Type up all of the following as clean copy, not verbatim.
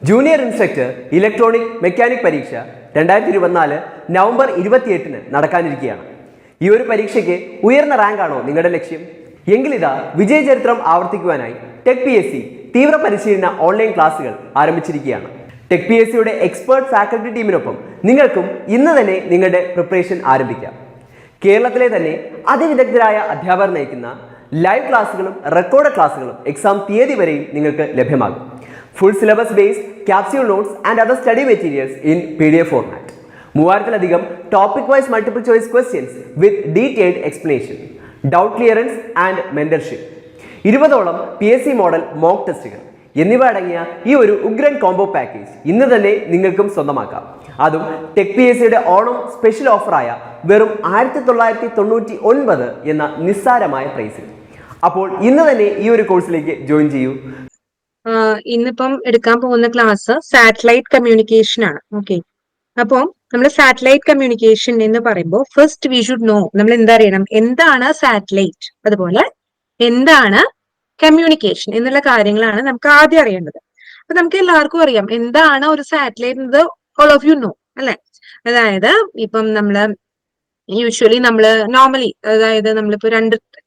Junior instructor electronic mechanic പരീക്ഷ 2024 November 28 നടക്കാനിരിക്കുകയാണ്. ഈ ഒരു പരീക്ഷയ്ക്ക് ഉയർന്ന റാങ്കാണോ നിങ്ങളുടെ ലക്ഷ്യം? എങ്കിലിതാ വിജയചരിത്രം ആവർത്തിക്കുവാനായി ടെക് PSC തീവ്ര പരിശീലന ഓൺലൈൻ ക്ലാസുകൾ ആരംഭിച്ചിരിക്കുകയാണ്. ടെക് PSCയുടെ എക്സ്പേർട്ട് ഫാക്കൽറ്റി ടീമിനൊപ്പം നിങ്ങൾക്കും ഇന്ന് തന്നെ നിങ്ങളുടെ പ്രിപ്പറേഷൻ ആരംഭിക്കാം. കേരളത്തിലെ തന്നെ അതിവിദഗ്ധരായ അധ്യാപകർ നയിക്കുന്ന ലൈവ് ക്ലാസ്സുകളും റെക്കോർഡ് ക്ലാസ്സുകളും എക്സാം തീയതി വരെയും നിങ്ങൾക്ക് ലഭ്യമാകും. Full syllabus based capsule notes and other study materials in PDF format. 3000-ലധികം topic wise multiple choice questions with detailed explanation, doubt clearance and mentorship. 20ഓളം PSC model mock ടെസ്റ്റുകൾ എന്നിവ അടങ്ങിയ ഈ ഒരു ഉഗ്രൻ കോംബോ പാക്കേജ് ഇന്ന് തന്നെ നിങ്ങൾക്കും സ്വന്തമാക്കാം. അതും ടെക് PSCയുടെ ഓണം സ്പെഷ്യൽ ഓഫറായ വെറും 1999 എന്ന നിസ്സാരമായ പ്രൈസിൽ. അപ്പോൾ ഇന്ന് തന്നെ ഈ ഒരു കോഴ്സിലേക്ക് ജോയിൻ ചെയ്യൂ. ഇന്നിപ്പം എടുക്കാൻ പോകുന്ന ക്ലാസ് സാറ്റലൈറ്റ് കമ്മ്യൂണിക്കേഷൻ ആണ്. ഓക്കെ, അപ്പോൾ നമ്മൾ സാറ്റലൈറ്റ് കമ്മ്യൂണിക്കേഷൻ എന്ന് പറയുമ്പോൾ ഫസ്റ്റ് വി ഷുഡ് നോ, നമ്മൾ എന്താ അറിയണം, എന്താണ് സാറ്റലൈറ്റ്, അതുപോലെ എന്താണ് കമ്മ്യൂണിക്കേഷൻ എന്നുള്ള കാര്യങ്ങളാണ് നമുക്ക് ആദ്യം അറിയേണ്ടത്. അപ്പൊ നമുക്ക് എല്ലാവർക്കും അറിയാം എന്താണ് ഒരു സാറ്റലൈറ്റ് എന്നത്. ഓൾ ഓഫ് യു നോ അല്ലെ? അതായത് ഇപ്പം നമ്മള് യൂഷ്വലി നമ്മള് നോർമലി, അതായത് നമ്മളിപ്പോ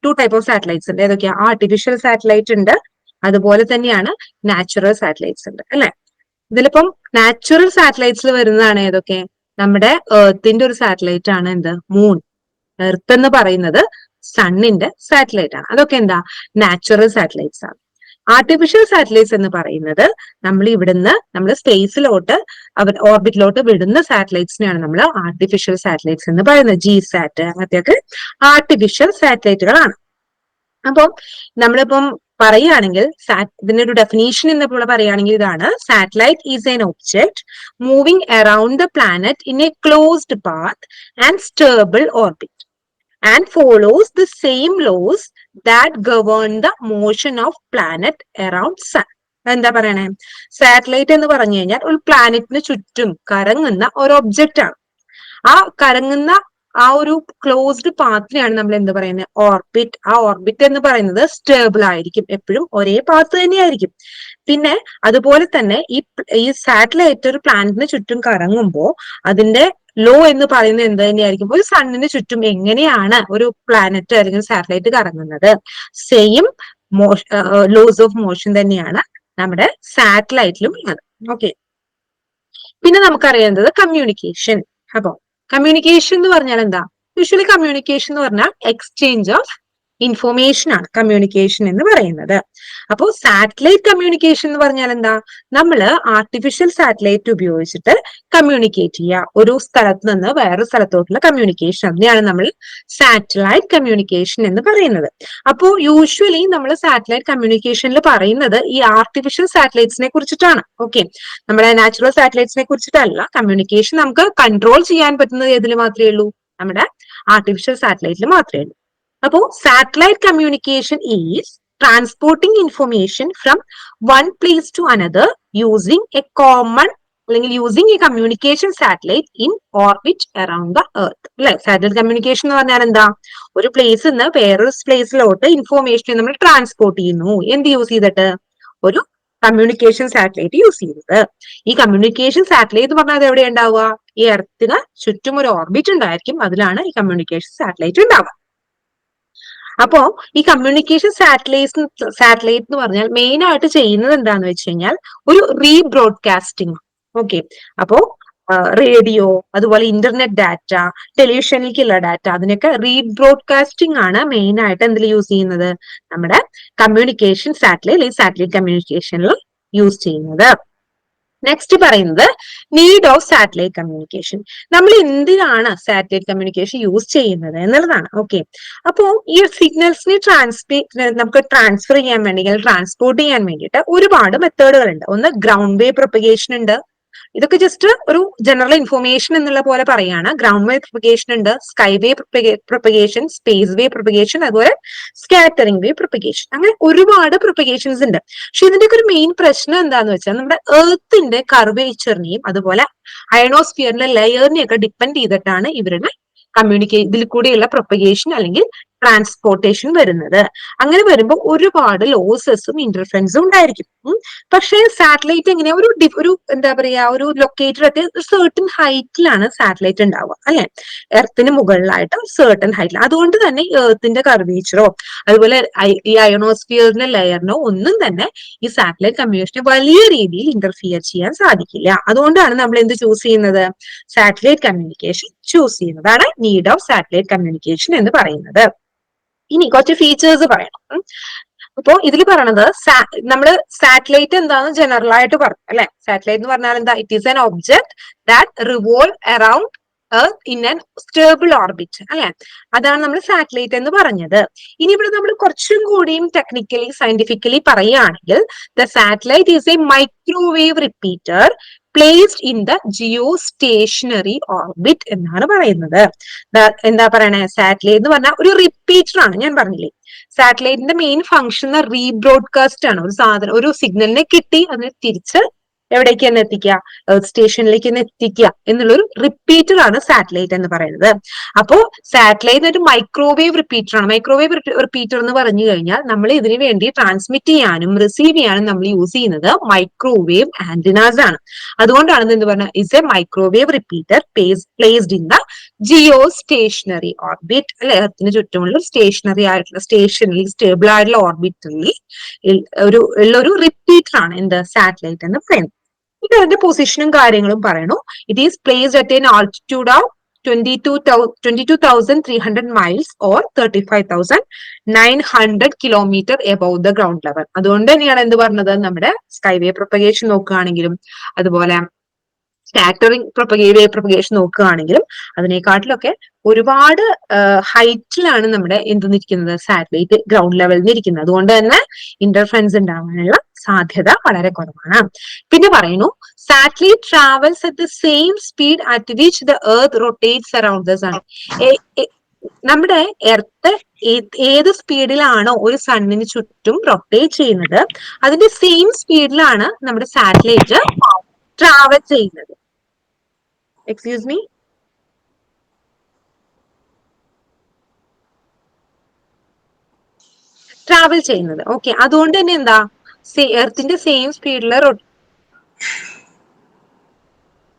ടു ടൈപ്പ് ഓഫ് സാറ്റലൈറ്റ്സ് ഉണ്ട്. ഏതൊക്കെയാ? ആർട്ടിഫിഷ്യൽ സാറ്റലൈറ്റ് ഉണ്ട്, അതുപോലെ തന്നെയാണ് നാച്ചുറൽ സാറ്റലൈറ്റ്സ് ഉണ്ട് അല്ലെ? ഇതിലിപ്പം നാച്ചുറൽ സാറ്റലൈറ്റ്സിൽ വരുന്നതാണ് ഏതൊക്കെ? നമ്മുടെ എർത്തിന്റെ ഒരു സാറ്റലൈറ്റ് ആണ് എന്ത്? മൂൺ. എർത്ത് എന്ന് പറയുന്നത് സണ്ണിന്റെ സാറ്റലൈറ്റ് ആണ്. അതൊക്കെ എന്താ? നാച്ചുറൽ സാറ്റലൈറ്റ്സ് ആണ്. ആർട്ടിഫിഷ്യൽ സാറ്റലൈറ്റ്സ് എന്ന് പറയുന്നത് നമ്മൾ സ്പേസിലോട്ട് ഓർബിറ്റിലോട്ട് വിടുന്ന സാറ്റലൈറ്റ്സിനെയാണ് നമ്മൾ ആർട്ടിഫിഷ്യൽ സാറ്റലൈറ്റ്സ് എന്ന് പറയുന്നത്. GSAT അങ്ങനത്തെയൊക്കെ ആർട്ടിഫിഷ്യൽ സാറ്റലൈറ്റുകളാണ്. അപ്പം നമ്മളിപ്പം പറയുകയാണെങ്കിൽ ഇതിന്റെ ഒരു ഡെഫിനേഷൻ എന്നപ്പോൾ പറയുകയാണെങ്കിൽ ഇതാണ്: satellite is an object moving around the planet in a closed path and stable orbit and follows the same laws that govern the motion of planet around sun. എന്താ പറയണേ? സാറ്റലൈറ്റ് എന്ന് പറഞ്ഞു കഴിഞ്ഞാൽ ഒരു പ്ലാനറ്റിന് ചുറ്റും കറങ്ങുന്ന ഒരു ഒബ്ജക്റ്റ് ആണ്. ആ കറങ്ങുന്ന ആ ഒരു ക്ലോസ്ഡ് പാത്തിനെയാണ് നമ്മൾ എന്ത് പറയുന്നത്? ഓർബിറ്റ്. ആ ഓർബിറ്റ് എന്ന് പറയുന്നത് സ്റ്റേബിൾ ആയിരിക്കും, എപ്പോഴും ഒരേ പാത്ത് തന്നെയായിരിക്കും. പിന്നെ അതുപോലെ തന്നെ ഈ സാറ്റലൈറ്റ് ഒരു പ്ലാനറ്റിന് ചുറ്റും കറങ്ങുമ്പോൾ അതിന്റെ ലോ എന്ന് പറയുന്നത് എന്ത് തന്നെയായിരിക്കും? ഒരു സണ്ണിന് ചുറ്റും എങ്ങനെയാണ് ഒരു പ്ലാനറ്റ് അല്ലെങ്കിൽ സാറ്റലൈറ്റ് കറങ്ങുന്നത്, സെയിം ലോസ് ഓഫ് മോഷൻ തന്നെയാണ് നമ്മുടെ സാറ്റലൈറ്റിലും ഉള്ളത്. ഓക്കെ, പിന്നെ നമുക്കറിയേണ്ടത് കമ്മ്യൂണിക്കേഷൻ. അപ്പൊ കമ്മ്യൂണിക്കേഷൻ എന്ന് പറഞ്ഞാൽ എന്താ? യൂഷ്വലി കമ്മ്യൂണിക്കേഷൻ എന്ന് പറഞ്ഞാൽ എക്സ്ചേഞ്ച് ഓഫ് ഇൻഫോർമേഷൻ ആണ് കമ്മ്യൂണിക്കേഷൻ എന്ന് പറയുന്നത്. അപ്പോൾ സാറ്റലൈറ്റ് കമ്മ്യൂണിക്കേഷൻ എന്ന് പറഞ്ഞാൽ എന്താ? നമ്മള് ആർട്ടിഫിഷ്യൽ സാറ്റലൈറ്റ് ഉപയോഗിച്ചിട്ട് കമ്മ്യൂണിക്കേറ്റ് ചെയ്യുക, ഒരു സ്ഥലത്ത് നിന്ന് വേറൊരു സ്ഥലത്തോട്ടുള്ള കമ്മ്യൂണിക്കേഷൻ. അതിനെയാണ് നമ്മൾ സാറ്റലൈറ്റ് കമ്മ്യൂണിക്കേഷൻ എന്ന് പറയുന്നത്. അപ്പോൾ യൂഷ്വലി നമ്മൾ സാറ്റലൈറ്റ് കമ്മ്യൂണിക്കേഷനിൽ പറയുന്നത് ഈ ആർട്ടിഫിഷ്യൽ സാറ്റലൈറ്റ്സിനെ കുറിച്ചിട്ടാണ്. ഓക്കെ, നമ്മുടെ നാച്ചുറൽ സാറ്റലൈറ്റ്സിനെ കുറിച്ചിട്ടല്ല. കമ്മ്യൂണിക്കേഷൻ നമുക്ക് കൺട്രോൾ ചെയ്യാൻ പറ്റുന്നത് ഏതിൽ മാത്രമേ ഉള്ളൂ? നമ്മുടെ ആർട്ടിഫിഷ്യൽ സാറ്റലൈറ്റിൽ മാത്രമേ ഉള്ളൂ. അപ്പോ satellite communication is transporting information from one place to another using a common അല്ലെങ്കിൽ using a communication satellite in orbit around the earth. അല്ലെ? സാറ്റലൈറ്റ് കമ്മ്യൂണിക്കേഷൻ എന്ന് പറഞ്ഞാൽ എന്താ? ഒരു പ്ലേസിൽ നിന്ന് വേറൊരു പ്ലേസിലോട്ട് ഇൻഫോർമേഷൻ നമ്മൾ ട്രാൻസ്പോർട്ട് ചെയ്യുന്നു. എന്ത് യൂസ് ചെയ്തിട്ട്? ഒരു കമ്മ്യൂണിക്കേഷൻ സാറ്റലൈറ്റ് യൂസ് ചെയ്തത്. ഈ കമ്മ്യൂണിക്കേഷൻ സാറ്റലൈറ്റ് എന്ന് പറഞ്ഞാൽ എവിടെ ഉണ്ടാവുക? ഈ എർത്തിന് ചുറ്റും ഒരു ഓർബിറ്റ് ഉണ്ടായിരിക്കും, അതിലാണ് ഈ കമ്മ്യൂണിക്കേഷൻ സാറ്റലൈറ്റ് ഉണ്ടാവുക. അപ്പോ ഈ കമ്മ്യൂണിക്കേഷൻ സാറ്റലൈറ്റ് എന്ന് പറഞ്ഞാൽ മെയിൻ ആയിട്ട് ചെയ്യുന്നത് എന്താന്ന് വെച്ച് കഴിഞ്ഞാൽ ഒരു റീബ്രോഡ്കാസ്റ്റിംഗ്. ഓക്കെ, അപ്പോ റേഡിയോ, അതുപോലെ ഇന്റർനെറ്റ് ഡാറ്റ, ടെലിവിഷനിലേക്കുള്ള ഡാറ്റ, അതിനൊക്കെ റീബ്രോഡ്കാസ്റ്റിംഗ് ആണ് മെയിൻ ആയിട്ട് എന്തിൽ യൂസ് ചെയ്യുന്നത്? നമ്മുടെ കമ്മ്യൂണിക്കേഷൻ സാറ്റലൈറ്റ് കമ്മ്യൂണിക്കേഷനിൽ യൂസ് ചെയ്യുന്നത്. നെക്സ്റ്റ് പറയുന്നത് നീഡ് ഓഫ് സാറ്റലൈറ്റ് കമ്മ്യൂണിക്കേഷൻ. നമ്മൾ എന്തിനാണ് സാറ്റലൈറ്റ് കമ്മ്യൂണിക്കേഷൻ യൂസ് ചെയ്യുന്നത് എന്നുള്ളതാണ്. ഓക്കെ, അപ്പോ ഈ സിഗ്നൽസിനെ നമുക്ക് ട്രാൻസ്ഫർ ചെയ്യാൻ വേണ്ടി, ട്രാൻസ്പോർട്ട് ചെയ്യാൻ വേണ്ടിയിട്ട് ഒരുപാട് മെത്തേഡുകൾ ഉണ്ട്. ഒന്ന് ഗ്രൗണ്ട് വേവ് പ്രൊപ്പഗേഷൻ ഉണ്ട്. ഇതൊക്കെ ജസ്റ്റ് ഒരു ജനറൽ ഇൻഫോർമേഷൻ എന്നുള്ള പോലെ പറയാണ്. ഗ്രൗണ്ട് വേവ് പ്രൊപ്പഗേഷൻ ഉണ്ട്, sky wave propagation, space wave propagation, അതുപോലെ സ്കാറ്ററിംഗ് വേവ് പ്രൊപ്പഗേഷൻ. അങ്ങനെ ഒരുപാട് പ്രൊപ്പഗേഷൻസ് ഉണ്ട്. പക്ഷെ ഇതിന്റെയൊക്കെ ഒരു മെയിൻ പ്രശ്നം എന്താന്ന് വെച്ചാൽ നമ്മുടെ എർത്തിന്റെ കർവേച്ചറിനെയും അതുപോലെ അയണോസ്ഫിയറിലെ ലെയറിനെയും ഒക്കെ ഡിപ്പെൻഡ് ചെയ്തിട്ടാണ് ഇവരുടെ ഇതിൽ കൂടെയുള്ള പ്രൊപ്പഗേഷൻ അല്ലെങ്കിൽ ട്രാൻസ്പോർട്ടേഷൻ വരുന്നത്. അങ്ങനെ വരുമ്പോൾ ഒരുപാട് ലോസസും ഇന്റർഫറൻസും ഉണ്ടായിരിക്കും. പക്ഷേ സാറ്റലൈറ്റ് എങ്ങനെയാ ഒരു എന്താ പറയാ ഒരു ലൊക്കേറ്റഡ് അറ്റ് സെർട്ടൺ ഹൈറ്റിലാണ് സാറ്റലൈറ്റ് ഉണ്ടാവുക അല്ലെ, എർത്തിന് മുകളിലായിട്ട് സെർട്ടൺ ഹൈറ്റിൽ. അതുകൊണ്ട് തന്നെ എർത്തിന്റെ കർവേച്ചറോ അതുപോലെ ഈ അയണോസ്ഫിയറിന്റെ ലെയറിനോ ഒന്നും തന്നെ ഈ സാറ്റലൈറ്റ് കമ്മ്യൂണിക്കേഷനെ വലിയ രീതിയിൽ ഇന്റർഫിയർ ചെയ്യാൻ സാധിക്കില്ല. അതുകൊണ്ടാണ് നമ്മൾ എന്ത് ചൂസ് ചെയ്യുന്നത്, സാറ്റലൈറ്റ് കമ്മ്യൂണിക്കേഷൻ ചൂസ് ചെയ്യുന്നതാണ് നീഡ് ഓഫ് സാറ്റലൈറ്റ് കമ്മ്യൂണിക്കേഷൻ എന്ന് പറയുന്നത്. ഇനി കുറച്ച് ഫീച്ചേഴ്സ് പറയണം. അപ്പോ ഇതിൽ പറയണത് നമ്മള് സാറ്റലൈറ്റ് എന്താന്ന് ജനറൽ ആയിട്ട് പറഞ്ഞു അല്ലെ. സാറ്റലൈറ്റ് എന്ന് പറഞ്ഞാൽ എന്താ, it is an object that revolve around earth in an stable orbit അല്ലെ. അതാണ് നമ്മൾ സാറ്റലൈറ്റ് എന്ന് പറഞ്ഞത്. ഇനി ഇവിടെ നമ്മൾ കുറച്ചും കൂടിയും ടെക്നിക്കലി സയന്റിഫിക്കലി പറയുകയാണെങ്കിൽ the satellite is a microwave repeater placed in the geostationary orbit എന്നാണ് പറയുന്നത്. എന്താ പറയണേ, സാറ്റലൈറ്റ് എന്ന് പറഞ്ഞാൽ ഒരു റിപ്പീറ്റർ ആണ്. ഞാൻ പറഞ്ഞില്ലേ, സാറ്റലൈറ്റിന്റെ മെയിൻ ഫംഗ്ഷൻ റീബ്രോഡ്കാസ്റ്റ് ആണ്. ഒരു സാധനം ഒരു സിഗ്നലിനെ കിട്ടി അതിനെ തിരിച്ച് എവിടേക്ക് തന്നെ എത്തിക്കുക, എർത്ത് സ്റ്റേഷനിലേക്ക് തന്നെ എത്തിക്കുക എന്നുള്ളൊരു റിപ്പീറ്റർ ആണ് സാറ്റലൈറ്റ് എന്ന് പറയുന്നത്. അപ്പോ സാറ്റലൈറ്റ് ഒരു മൈക്രോവേവ് റിപ്പീറ്റർ ആണ്. മൈക്രോവേവ് റിപ്പീറ്റർ എന്ന് പറഞ്ഞു കഴിഞ്ഞാൽ നമ്മൾ ഇതിനു വേണ്ടി ട്രാൻസ്മിറ്റ് ചെയ്യാനും റിസീവ് ചെയ്യാനും നമ്മൾ യൂസ് ചെയ്യുന്നത് മൈക്രോവേവ് ആന്റിനാസ് ആണ്. അതുകൊണ്ടാണ് എന്ത് പറഞ്ഞാൽ is a microwave repeater placed in the geostationary orbit അല്ലെ. എർത്തിന് ചുറ്റുമുള്ള സ്റ്റേഷനറി ആയിട്ടുള്ള സ്റ്റേഷനിൽ സ്റ്റേബിൾ ആയിട്ടുള്ള ഓർബിറ്റിൽ ഉള്ളൊരു റിപ്പീറ്റർ ആണ് എന്ത് സാറ്റലൈറ്റ് എന്ന് പറയുന്നത്. ഇത് അതിന്റെ പൊസിഷനും കാര്യങ്ങളും പറയണു. It is placed at an altitude of 22,300 miles or 35,900 kilometer above the ground level. അതുകൊണ്ട് തന്നെയാണ് എന്ത് പറഞ്ഞത്, നമ്മുടെ സ്കൈവേ പ്രൊപ്പഗേഷൻ നോക്കുകയാണെങ്കിലും അതുപോലെ സ്കാറ്ററിംഗ് വേവ് പ്രൊപ്പഗേഷൻ നോക്കുകയാണെങ്കിലും അതിനെക്കാട്ടിലൊക്കെ ഒരുപാട് ഹൈറ്റിലാണ് നമ്മുടെ നിൽക്കുന്നത്, സാറ്റലൈറ്റ് ഗ്രൗണ്ട് ലെവലിൽ ഇരിക്കുന്നത്. അതുകൊണ്ട് തന്നെ ഇന്റർഫറൻസ് ഉണ്ടാവാനുള്ള സാധ്യത വളരെ കുറവാണ്. പിന്നെ പറയുന്നു satellite travels at the same speed at which the earth rotates around the sun. നമ്മുടെ എർത്ത് ഏത് സ്പീഡിലാണോ ഒരു സണ്ണിന് ചുറ്റും റൊട്ടേറ്റ് ചെയ്യുന്നത് അതിന്റെ സെയിം സ്പീഡിലാണ് നമ്മുടെ സാറ്റലൈറ്റ് ട്രാവൽ ചെയ്യുന്നത്. എക്സ്ക്യൂസ് മീ, ട്രാവൽ ചെയ്യുന്നത്. ഓക്കെ, അതുകൊണ്ട് തന്നെ എന്താ എർത്തിന്റെ സെയിം സ്പീഡിൽ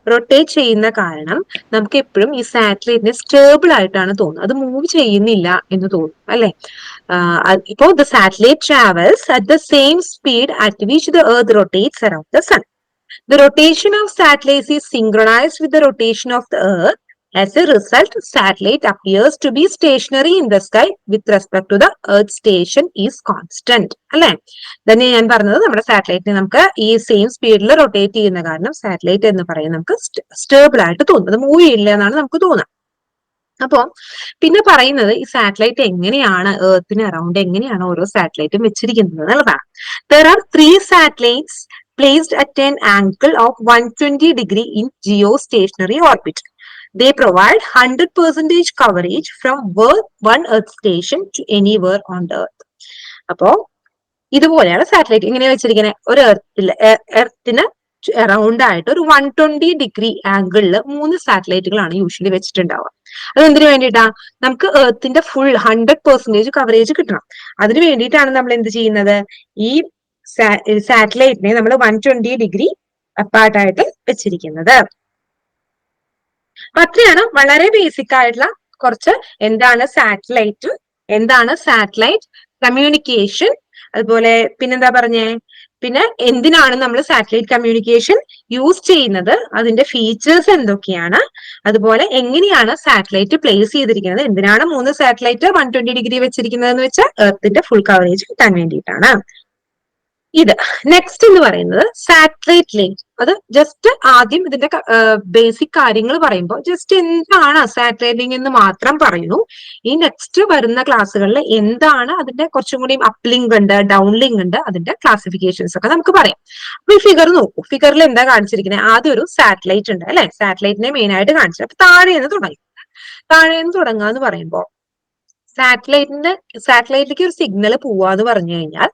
റൊട്ടേറ്റ് ചെയ്യുന്ന കാരണം നമുക്ക് എപ്പോഴും ഈ സാറ്റലൈറ്റിനെ സ്റ്റേബിൾ ആയിട്ടാണ് തോന്നുന്നത്, അത് മൂവ് ചെയ്യുന്നില്ല എന്ന് തോന്നും അല്ലെ. ഇപ്പോ the satellite travels at the same speed at which the earth rotates around the sun. The rotation of satellites is synchronized with the rotation of the Earth. As a result, satellite appears to be stationary in the sky with respect to the Earth station is constant. അല്ലെ, തന്നെ ഞാൻ പറഞ്ഞത് നമ്മുടെ സാറ്റലൈറ്റിനെ നമുക്ക് ഈ same സ്പീഡിൽ rotate ചെയ്യുന്ന കാരണം സാറ്റലൈറ്റ് എന്ന് പറയുന്നത് നമുക്ക് സ്റ്റേബിൾ ആയിട്ട് തോന്നുന്നത്, മൂവ് ചെയ്യില്ല എന്നാണ് നമുക്ക് തോന്നുന്നത്. അപ്പോ പിന്നെ പറയുന്നത് ഈ സാറ്റലൈറ്റ് എങ്ങനെയാണ് എർത്തിന് അറൌണ്ട് എങ്ങനെയാണ് ഓരോ സാറ്റലൈറ്റും വെച്ചിരിക്കുന്നത് എന്നുള്ളതാണ്. There are 3 satellites placed at an angle of 120 degree in geostationary orbit. They provide 100% coverage from one Earth station to anywhere on the Earth. അപ്പോ ഇതുപോലെയാണ് സാറ്റലൈറ്റ് ഇങ്ങനെ വെച്ചിരിക്കുന്നത്. ഒരു എർത്തിന് അറൌണ്ട് ആയിട്ട് ഒരു 120 ഡിഗ്രി ആംഗിളിൽ 3 സാറ്റലൈറ്റുകളാണ് യൂഷ്വലി വെച്ചിട്ടുണ്ടാവുക. അതെന്തിനു വേണ്ടിയിട്ടാ, നമുക്ക് എർത്തിന്റെ ഫുൾ 100% കവറേജ് കിട്ടണം. അതിനു വേണ്ടിയിട്ടാണ് നമ്മൾ എന്ത് ചെയ്യുന്നത്, ഈ സാറ്റലൈറ്റിനെ നമ്മൾ 120 ഡിഗ്രി അപ്പാർട്ടായിട്ട് വെച്ചിരിക്കുന്നത്. അത്രയാണ് വളരെ ബേസിക് ആയിട്ടുള്ള കുറച്ച് എന്താണ് സാറ്റലൈറ്റ് കമ്മ്യൂണിക്കേഷൻ, അതുപോലെ പിന്നെന്താ പറഞ്ഞേ, പിന്നെ എന്തിനാണ് നമ്മൾ സാറ്റലൈറ്റ് കമ്മ്യൂണിക്കേഷൻ യൂസ് ചെയ്യുന്നത്, അതിന്റെ ഫീച്ചേഴ്സ് എന്തൊക്കെയാണ്, അതുപോലെ എങ്ങനെയാണ് സാറ്റലൈറ്റ് പ്ലേസ് ചെയ്തിരിക്കുന്നത്, എന്തിനാണ് 3 സാറ്റലൈറ്റ് 120 ഡിഗ്രി വെച്ചിരിക്കുന്നത് എന്ന് വെച്ചാൽ എർത്തിന്റെ ഫുൾ കവറേജ് കിട്ടാൻ വേണ്ടിയിട്ടാണ്. ഇത് നെക്സ്റ്റ് എന്ന് പറയുന്നത് സാറ്റലൈറ്റ് ലിങ്ക്. അത് ജസ്റ്റ് ആദ്യം ഇതിന്റെ ബേസിക് കാര്യങ്ങൾ പറയുമ്പോൾ ജസ്റ്റ് എന്താണ് സാറ്റലൈറ്റ് ലിങ്ക് എന്ന് മാത്രം പറയുന്നു. ഈ നെക്സ്റ്റ് വരുന്ന ക്ലാസ്സുകളിൽ എന്താണ് അതിന്റെ കുറച്ചും കൂടി അപ്പ് ലിങ്ക് ഉണ്ട്, ഡൗൺ ലിങ്ക് ഉണ്ട്, അതിന്റെ ക്ലാസിഫിക്കേഷൻസ് ഒക്കെ നമുക്ക് പറയാം. അപ്പൊ ഈ ഫിഗർ നോക്കൂ, ഫിഗറിൽ എന്താ കാണിച്ചിരിക്കുന്നത്, ആദ്യം ഒരു സാറ്റലൈറ്റ് ഉണ്ട് അല്ലെ, സാറ്റലൈറ്റിനെ മെയിൻ ആയിട്ട് കാണിച്ചത്. അപ്പൊ താഴേന്ന് തുടങ്ങാന്ന് പറയുമ്പോൾ സാറ്റലൈറ്റിലേക്ക് ഒരു സിഗ്നൽ പോവാന്ന് പറഞ്ഞു കഴിഞ്ഞാൽ,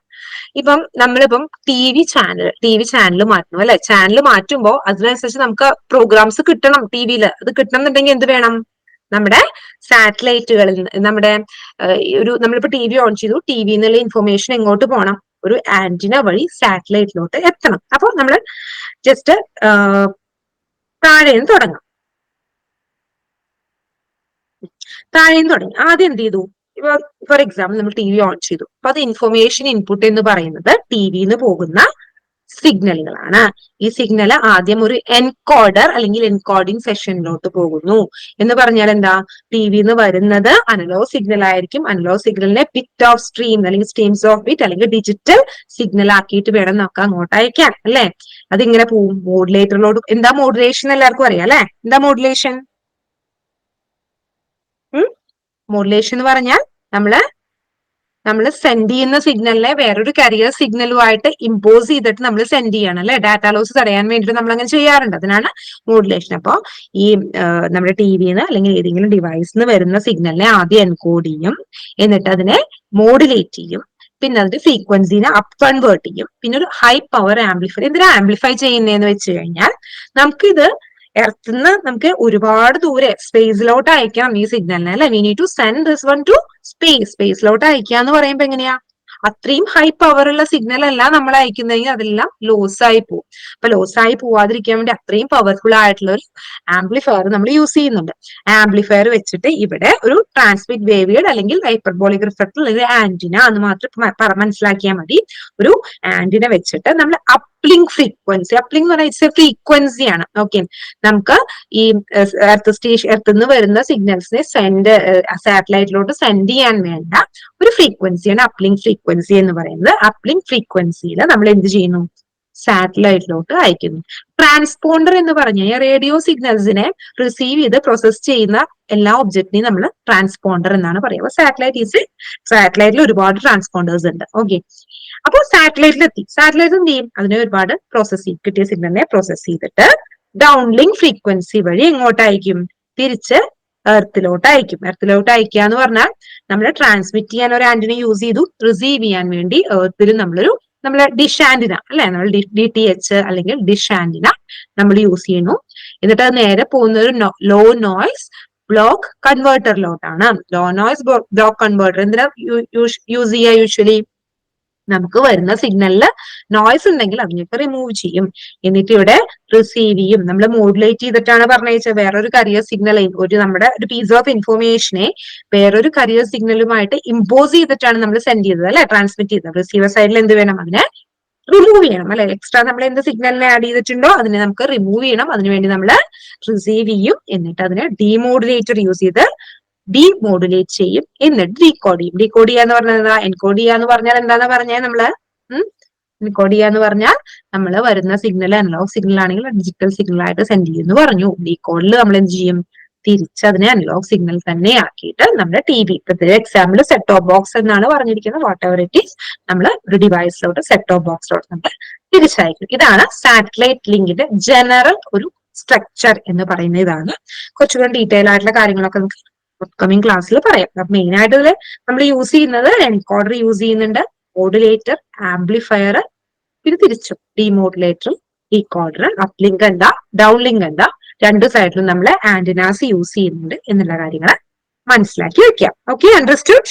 ഇപ്പം നമ്മളിപ്പം ടി വി ചാനൽ മാറ്റണം അല്ലെ. ചാനൽ മാറ്റുമ്പോൾ അതിനനുസരിച്ച് നമുക്ക് പ്രോഗ്രാംസ് കിട്ടണം ടി വിയിൽ. അത് കിട്ടണം എന്നുണ്ടെങ്കിൽ എന്ത് വേണം, നമ്മുടെ സാറ്റലൈറ്റുകളിൽ നമ്മുടെ നമ്മളിപ്പോ ടി വി ഓൺ ചെയ്തു, ടി വി എന്നുള്ള ഇൻഫർമേഷൻ എങ്ങോട്ട് പോകണം, ഒരു ആന്റിന വഴി സാറ്റലൈറ്റിലോട്ട് എത്തണം. അപ്പൊ നമ്മൾ ജസ്റ്റ് താഴേന്ന് തുടങ്ങാം. ആദ്യം എന്ത് ചെയ്തു, ഇപ്പൊ ഫോർ എക്സാമ്പിൾ നമ്മൾ ടി വി ഓൺ ചെയ്തു. അപ്പൊ അത് ഇൻഫർമേഷൻ ഇൻപുട്ട് എന്ന് പറയുന്നത് ടി വിന്ന് പോകുന്ന സിഗ്നലുകളാണ്. ഈ സിഗ്നൽ ആദ്യം ഒരു എൻകോഡർ അല്ലെങ്കിൽ എൻകോഡിംഗ് സെഷനിലോട്ട് പോകുന്നു. എന്ന് പറഞ്ഞാൽ എന്താ, ടി വിന്ന് വരുന്നത് അനലോഗ് സിഗ്നൽ ആയിരിക്കും. അനലോഗ് സിഗ്നലിനെ ബിറ്റ് ഓഫ് സ്ട്രീം അല്ലെങ്കിൽ സ്ട്രീംസ് ഓഫ് ബിറ്റ് അല്ലെങ്കിൽ ഡിജിറ്റൽ സിഗ്നൽ ആക്കിയിട്ട് വേണം നമുക്ക് അങ്ങോട്ട് അയക്കാൻ, അല്ലെ? അതിങ്ങനെ പോവും മോഡുലേറ്ററിലോട്ട്. എന്താ മോഡുലേഷൻ എല്ലാവർക്കും അറിയാം അല്ലെ? എന്താ മോഡുലേഷൻ? മോഡുലേഷൻ എന്ന് പറഞ്ഞാൽ നമ്മള് സെൻഡ് ചെയ്യുന്ന സിഗ്നലിനെ വേറൊരു കരിയർ സിഗ്നലുമായിട്ട് ഇമ്പോസ് ചെയ്തിട്ട് നമ്മൾ സെൻഡ് ചെയ്യണം, അല്ലെ? ഡാറ്റ ലോസ് തടയാൻ വേണ്ടിയിട്ട് നമ്മൾ അങ്ങനെ ചെയ്യാറുണ്ട്. അതിനാണ് മോഡുലേഷൻ. അപ്പോ ഈ നമ്മുടെ ടി വിന്ന് അല്ലെങ്കിൽ ഏതെങ്കിലും ഡിവൈസിന്ന് വരുന്ന സിഗ്നലിനെ ആദ്യം എൻകോഡ് ചെയ്യും, എന്നിട്ട് അതിനെ മോഡുലേറ്റ് ചെയ്യും, പിന്നെ അതിന്റെ ഫ്രീക്വൻസിനെ അപ്പ് കൺവേർട്ട് ചെയ്യും, പിന്നെ ഒരു ഹൈ പവർ ആംപ്ലിഫയർ. എന്തിനാ ആംപ്ലിഫൈ ചെയ്യുന്നതെന്ന് വെച്ച് കഴിഞ്ഞാൽ നമുക്കിത് എർത്തുനിന്ന് നമുക്ക് ഒരുപാട് ദൂരെ സ്പേസിലോട്ട് അയക്കണം ഈ സിഗ്നലിനെ, അല്ലെ? We need to send this one to സ്പേസിലോട്ട് അയക്കുക എന്ന് പറയുമ്പോ എങ്ങനെയാ, അത്രയും ഹൈ പവർ ഉള്ള സിഗ്നൽ അല്ല നമ്മൾ അയക്കുന്നതെങ്കിൽ അതെല്ലാം ലോസ് ആയി പോകും. അപ്പൊ ലോസ് ആയി പോവാതിരിക്കാൻ വേണ്ടി അത്രയും പവർഫുൾ ആയിട്ടുള്ള ഒരു ആംപ്ലിഫയർ നമ്മൾ യൂസ് ചെയ്യുന്നുണ്ട്. ആംപ്ലിഫയർ വെച്ചിട്ട് ഇവിടെ ഒരു ട്രാൻസ്മിറ്റ് വേവിയഡ് അല്ലെങ്കിൽ ഹൈപ്പർബോളിക് റിഫ്ലക്ടർ അല്ലെങ്കിൽ ആന്റിന എന്ന് മാത്രം മനസ്സിലാക്കിയാൽ മതി. ഒരു ആന്റിന വെച്ചിട്ട് നമ്മൾ അപ്ലിങ്ക് ഫ്രീക്വൻസി, അപ്ലിങ്ക് എന്ന് പറഞ്ഞാൽ ഇറ്റ്സ് എ ഫ്രീക്വൻസി ആണ്. ഓക്കെ, നമുക്ക് ഈ എർത്തുനിന്ന് വരുന്ന സിഗ്നൽസിനെ സാറ്റലൈറ്റിലോട്ട് സെൻഡ് ചെയ്യാൻ വേണ്ട ഒരു ഫ്രീക്വൻസിയാണ് അപ്ലിങ്ക് ഫ്രീക്വൻസി എന്ന് പറയുന്നത്. അപ്ലിങ്ക് ഫ്രീക്വൻസിയിൽ നമ്മൾ എന്ത് ചെയ്യുന്നു, സാറ്റലൈറ്റിലോട്ട് അയക്കുന്നു. ട്രാൻസ്പോണ്ടർ എന്ന് പറഞ്ഞാൽ റേഡിയോ സിഗ്നൽസിനെ റിസീവ് ചെയ്ത് പ്രോസസ് ചെയ്യുന്ന എല്ലാ ഒബ്ജക്റ്റിനെയും നമ്മൾ ട്രാൻസ്പോണ്ടർ എന്നാണ് പറയുക. സാറ്റലൈറ്റിൽ ഒരുപാട് ട്രാൻസ്പോണ്ടേഴ്സ് ഉണ്ട്. ഓക്കെ, അപ്പോൾ സാറ്റലൈറ്റ് എന്ത് ചെയ്യും, അതിനെ ഒരുപാട് കിട്ടിയ സിഗ്നലിനെ പ്രോസസ് ചെയ്തിട്ട് ഡൗൺലിങ്ക് ഫ്രീക്വൻസി വഴി എങ്ങോട്ട് അയക്കും, തിരിച്ച് എർത്തിലോട്ട് അയക്കും. എർത്തിലോട്ട് അയക്കുക എന്ന് പറഞ്ഞാൽ നമ്മൾ ട്രാൻസ്മിറ്റ് ചെയ്യാൻ ഒരു ആന്റിന യൂസ് ചെയ്തു, റിസീവ് ചെയ്യാൻ വേണ്ടി എർത്തിൽ നമ്മളെ ഡിഷ് ആന്റിന, അല്ലെ? നമ്മൾ DTH അല്ലെങ്കിൽ ഡിഷ് ആന്റിന നമ്മൾ യൂസ് ചെയ്യുന്നു. എന്നിട്ട് അത് നേരെ പോകുന്ന ഒരു ലോ നോയ്സ് ബ്ലോക്ക് കൺവേർട്ടറിലോട്ടാണ്. ലോ നോയ്സ് ബ്ലോക്ക് കൺവേർട്ടർ എന്തിനാ യൂസ് ചെയ്യുക? യൂഷ്വലി നമുക്ക് വരുന്ന സിഗ്നലില് നോയ്സ് ഉണ്ടെങ്കിൽ അതിനൊക്കെ റിമൂവ് ചെയ്യും, എന്നിട്ട് ഇവിടെ റിസീവ് ചെയ്യും. നമ്മൾ മോഡുലേറ്റ് ചെയ്തിട്ടാണ് പറഞ്ഞത്. വേറൊരു കരിയർ സിഗ്നൽ, നമ്മുടെ ഒരു പീസ് ഓഫ് ഇൻഫോർമേഷനെ വേറൊരു കരിയർ സിഗ്നലുമായിട്ട് ഇമ്പോസ് ചെയ്തിട്ടാണ് നമ്മൾ സെൻഡ് ചെയ്തത്, അല്ലെ? ട്രാൻസ്മിറ്റ് ചെയ്തത്. റിസീവർ സൈഡിൽ എന്ത് വേണം, അതിനെ റിമൂവ് ചെയ്യണം, അല്ലെ? എക്സ്ട്രാ നമ്മൾ എന്ത് സിഗ്നലിനെ ആഡ് ചെയ്തിട്ടുണ്ടോ അതിനെ നമുക്ക് റിമൂവ് ചെയ്യണം. അതിനുവേണ്ടി നമ്മൾ റിസീവ് ചെയ്യും, എന്നിട്ട് അതിനെ ഡീമോഡുലേറ്റർ യൂസ് ചെയ്ത് ഡീമോഡുലേറ്റ് ചെയ്യും, എന്നിട്ട് ഡീകോഡ് ചെയ്യും. ഡീകോഡ് ചെയ്യാന്ന് പറഞ്ഞാൽ എൻകോഡ് ചെയ്യാന്ന് പറഞ്ഞാൽ എന്താന്ന് പറഞ്ഞാൽ എൻകോഡ് ചെയ്യാന്ന് പറഞ്ഞാൽ നമ്മൾ വരുന്ന സിഗ്നൽ അനലോഗ് സിഗ്നൽ ആണെങ്കിൽ ഡിജിറ്റൽ സിഗ്നൽ ആയിട്ട് സെൻഡ് ചെയ്യുമെന്ന് പറഞ്ഞു. ഡീകോഡിൽ നമ്മൾ എന്ത് ചെയ്യും, തിരിച്ച് അതിനെ അനലോഗ് സിഗ്നൽ തന്നെ ആക്കിയിട്ട് നമ്മുടെ T V, example set of box എന്നാണ് പറഞ്ഞിരിക്കുന്നത്. വാട്ട് എവർ ഇറ്റ് ഈസ്, നമ്മൾ ഒരു ഡിവൈസിലോട്ട് സെറ്റ് ഓഫ് ബോക്സിലോട്ട് നമ്മൾ തിരിച്ചയക്കും. ഇതാണ് സാറ്റലൈറ്റ് ലിങ്കിന്റെ ജനറൽ ഒരു സ്ട്രക്ചർ എന്ന് പറയുന്ന. ഇതാണ് കുറച്ചുകൂടി ഡീറ്റെയിൽ ആയിട്ടുള്ള കാര്യങ്ങളൊക്കെ നമുക്ക് അപ്കമിങ് ക്ലാസ്സിൽ പറയാം. അപ്പൊ മെയിൻ ആയിട്ട് ഇതിൽ നമ്മൾ യൂസ് ചെയ്യുന്നത് എൻകോഡർ യൂസ് ചെയ്യുന്നുണ്ട്, മോഡുലേറ്റർ, ആംപ്ലിഫയർ, പിന്നെ തിരിച്ചും ഡിമോഡുലേറ്റർ, ഡീകോഡർ, അപ്ലിങ്ക് എന്താ, ഡൗൺലിങ്ക് എന്താ, രണ്ട് സൈഡിലും നമ്മൾ ആന്റിനാസ് യൂസ് ചെയ്യുന്നുണ്ട് എന്നുള്ള കാര്യങ്ങൾ മനസ്സിലാക്കി വെക്കാം. Okay, understood?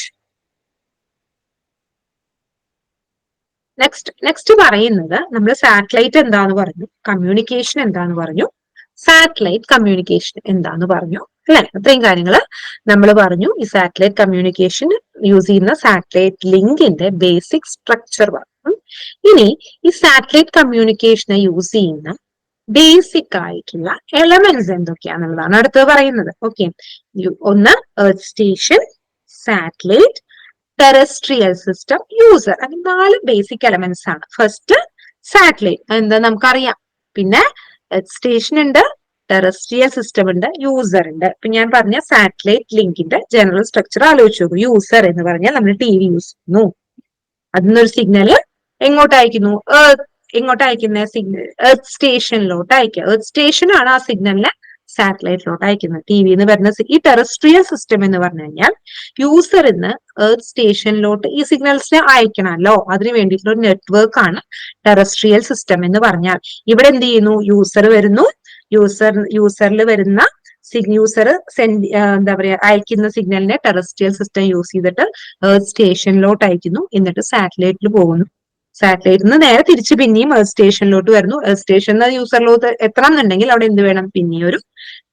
നെക്സ്റ്റ് പറയുന്നത് നമ്മൾ സാറ്റലൈറ്റ് എന്താന്ന് പറഞ്ഞു, കമ്മ്യൂണിക്കേഷൻ എന്താന്ന് പറഞ്ഞു, സാറ്റലൈറ്റ് കമ്മ്യൂണിക്കേഷൻ എന്താന്ന് പറഞ്ഞു, അല്ലെ? അത്രയും കാര്യങ്ങൾ നമ്മൾ പറഞ്ഞു. ഈ സാറ്റലൈറ്റ് കമ്മ്യൂണിക്കേഷൻ യൂസ് ചെയ്യുന്ന സാറ്റലൈറ്റ് ലിങ്കിന്റെ ബേസിക് സ്ട്രക്ചർ പറഞ്ഞു. ഇനി ഈ സാറ്റലൈറ്റ് കമ്മ്യൂണിക്കേഷനെ യൂസ് ചെയ്യുന്ന ബേസിക് ആയിട്ടുള്ള എലമെന്റ്സ് എന്തൊക്കെയാണെന്നുള്ളതാണ് അടുത്തത് പറയുന്നത്. ഓക്കെ, ഒന്ന് earth station, satellite, terrestrial system, user. അങ്ങനെ 4 ബേസിക് എലമെന്റ്സ് ആണ്. ഫസ്റ്റ് സാറ്റലൈറ്റ്, എന്താ നമുക്കറിയാം. പിന്നെ എർത്ത് സ്റ്റേഷൻ ഉണ്ട്, ടെറസ്ട്രിയൽ സിസ്റ്റം ഉണ്ട്, യൂസർ ഉണ്ട്. ഇപ്പൊ ഞാൻ പറഞ്ഞ സാറ്റലൈറ്റ് ലിങ്കിന്റെ ജനറൽ സ്ട്രക്ചർ ആലോചിച്ചു നോക്കൂ. യൂസർ എന്ന് പറഞ്ഞാൽ നമ്മൾ ടി വി യൂസ് ചെയ്യുന്നു, അതിന്നൊരു സിഗ്നല് എങ്ങോട്ട് അയക്കുന്നു, എങ്ങോട്ട് അയക്കുന്ന സിഗ്നൽ എർത്ത് സ്റ്റേഷനിലോട്ട് അയക്കുക. എർത്ത് സ്റ്റേഷൻ ആണ് ആ സിഗ്നലിനെ സാറ്റലൈറ്റിലോട്ട് അയക്കുന്നത്. ടി വിന്ന് വരുന്ന ഈ ടെറസ്ട്രിയൽ സിസ്റ്റം എന്ന് പറഞ്ഞു കഴിഞ്ഞാൽ യൂസറിന്ന് എർത്ത് സ്റ്റേഷനിലോട്ട് ഈ സിഗ്നൽസിനെ അയക്കണമല്ലോ, അതിന് വേണ്ടിയിട്ടുള്ള ഒരു നെറ്റ്വർക്ക് ആണ് ടെറസ്ട്രിയൽ സിസ്റ്റം എന്ന് പറഞ്ഞാൽ. ഇവിടെ എന്ത് ചെയ്യുന്നു, യൂസർ വരുന്നു, യൂസറിൽ വരുന്ന യൂസർ എന്താ പറയാ അയക്കുന്ന സിഗ്നലിനെ ടെറസ്ട്രിയൽ സിസ്റ്റം യൂസ് ചെയ്തിട്ട് എർത്ത് സ്റ്റേഷനിലോട്ട് അയക്കുന്നു, എന്നിട്ട് സാറ്റലൈറ്റിൽ പോകുന്നു. സാറ്റലൈറ്റിൽ നിന്ന് നേരെ തിരിച്ച് പിന്നെയും എർത്ത് സ്റ്റേഷനിലോട്ട് വരുന്നു. എർത്ത് സ്റ്റേഷനിൽ യൂസറിലോട്ട് എത്തണം എന്നുണ്ടെങ്കിൽ അവിടെ എന്ത് വേണം, പിന്നെയും ഒരു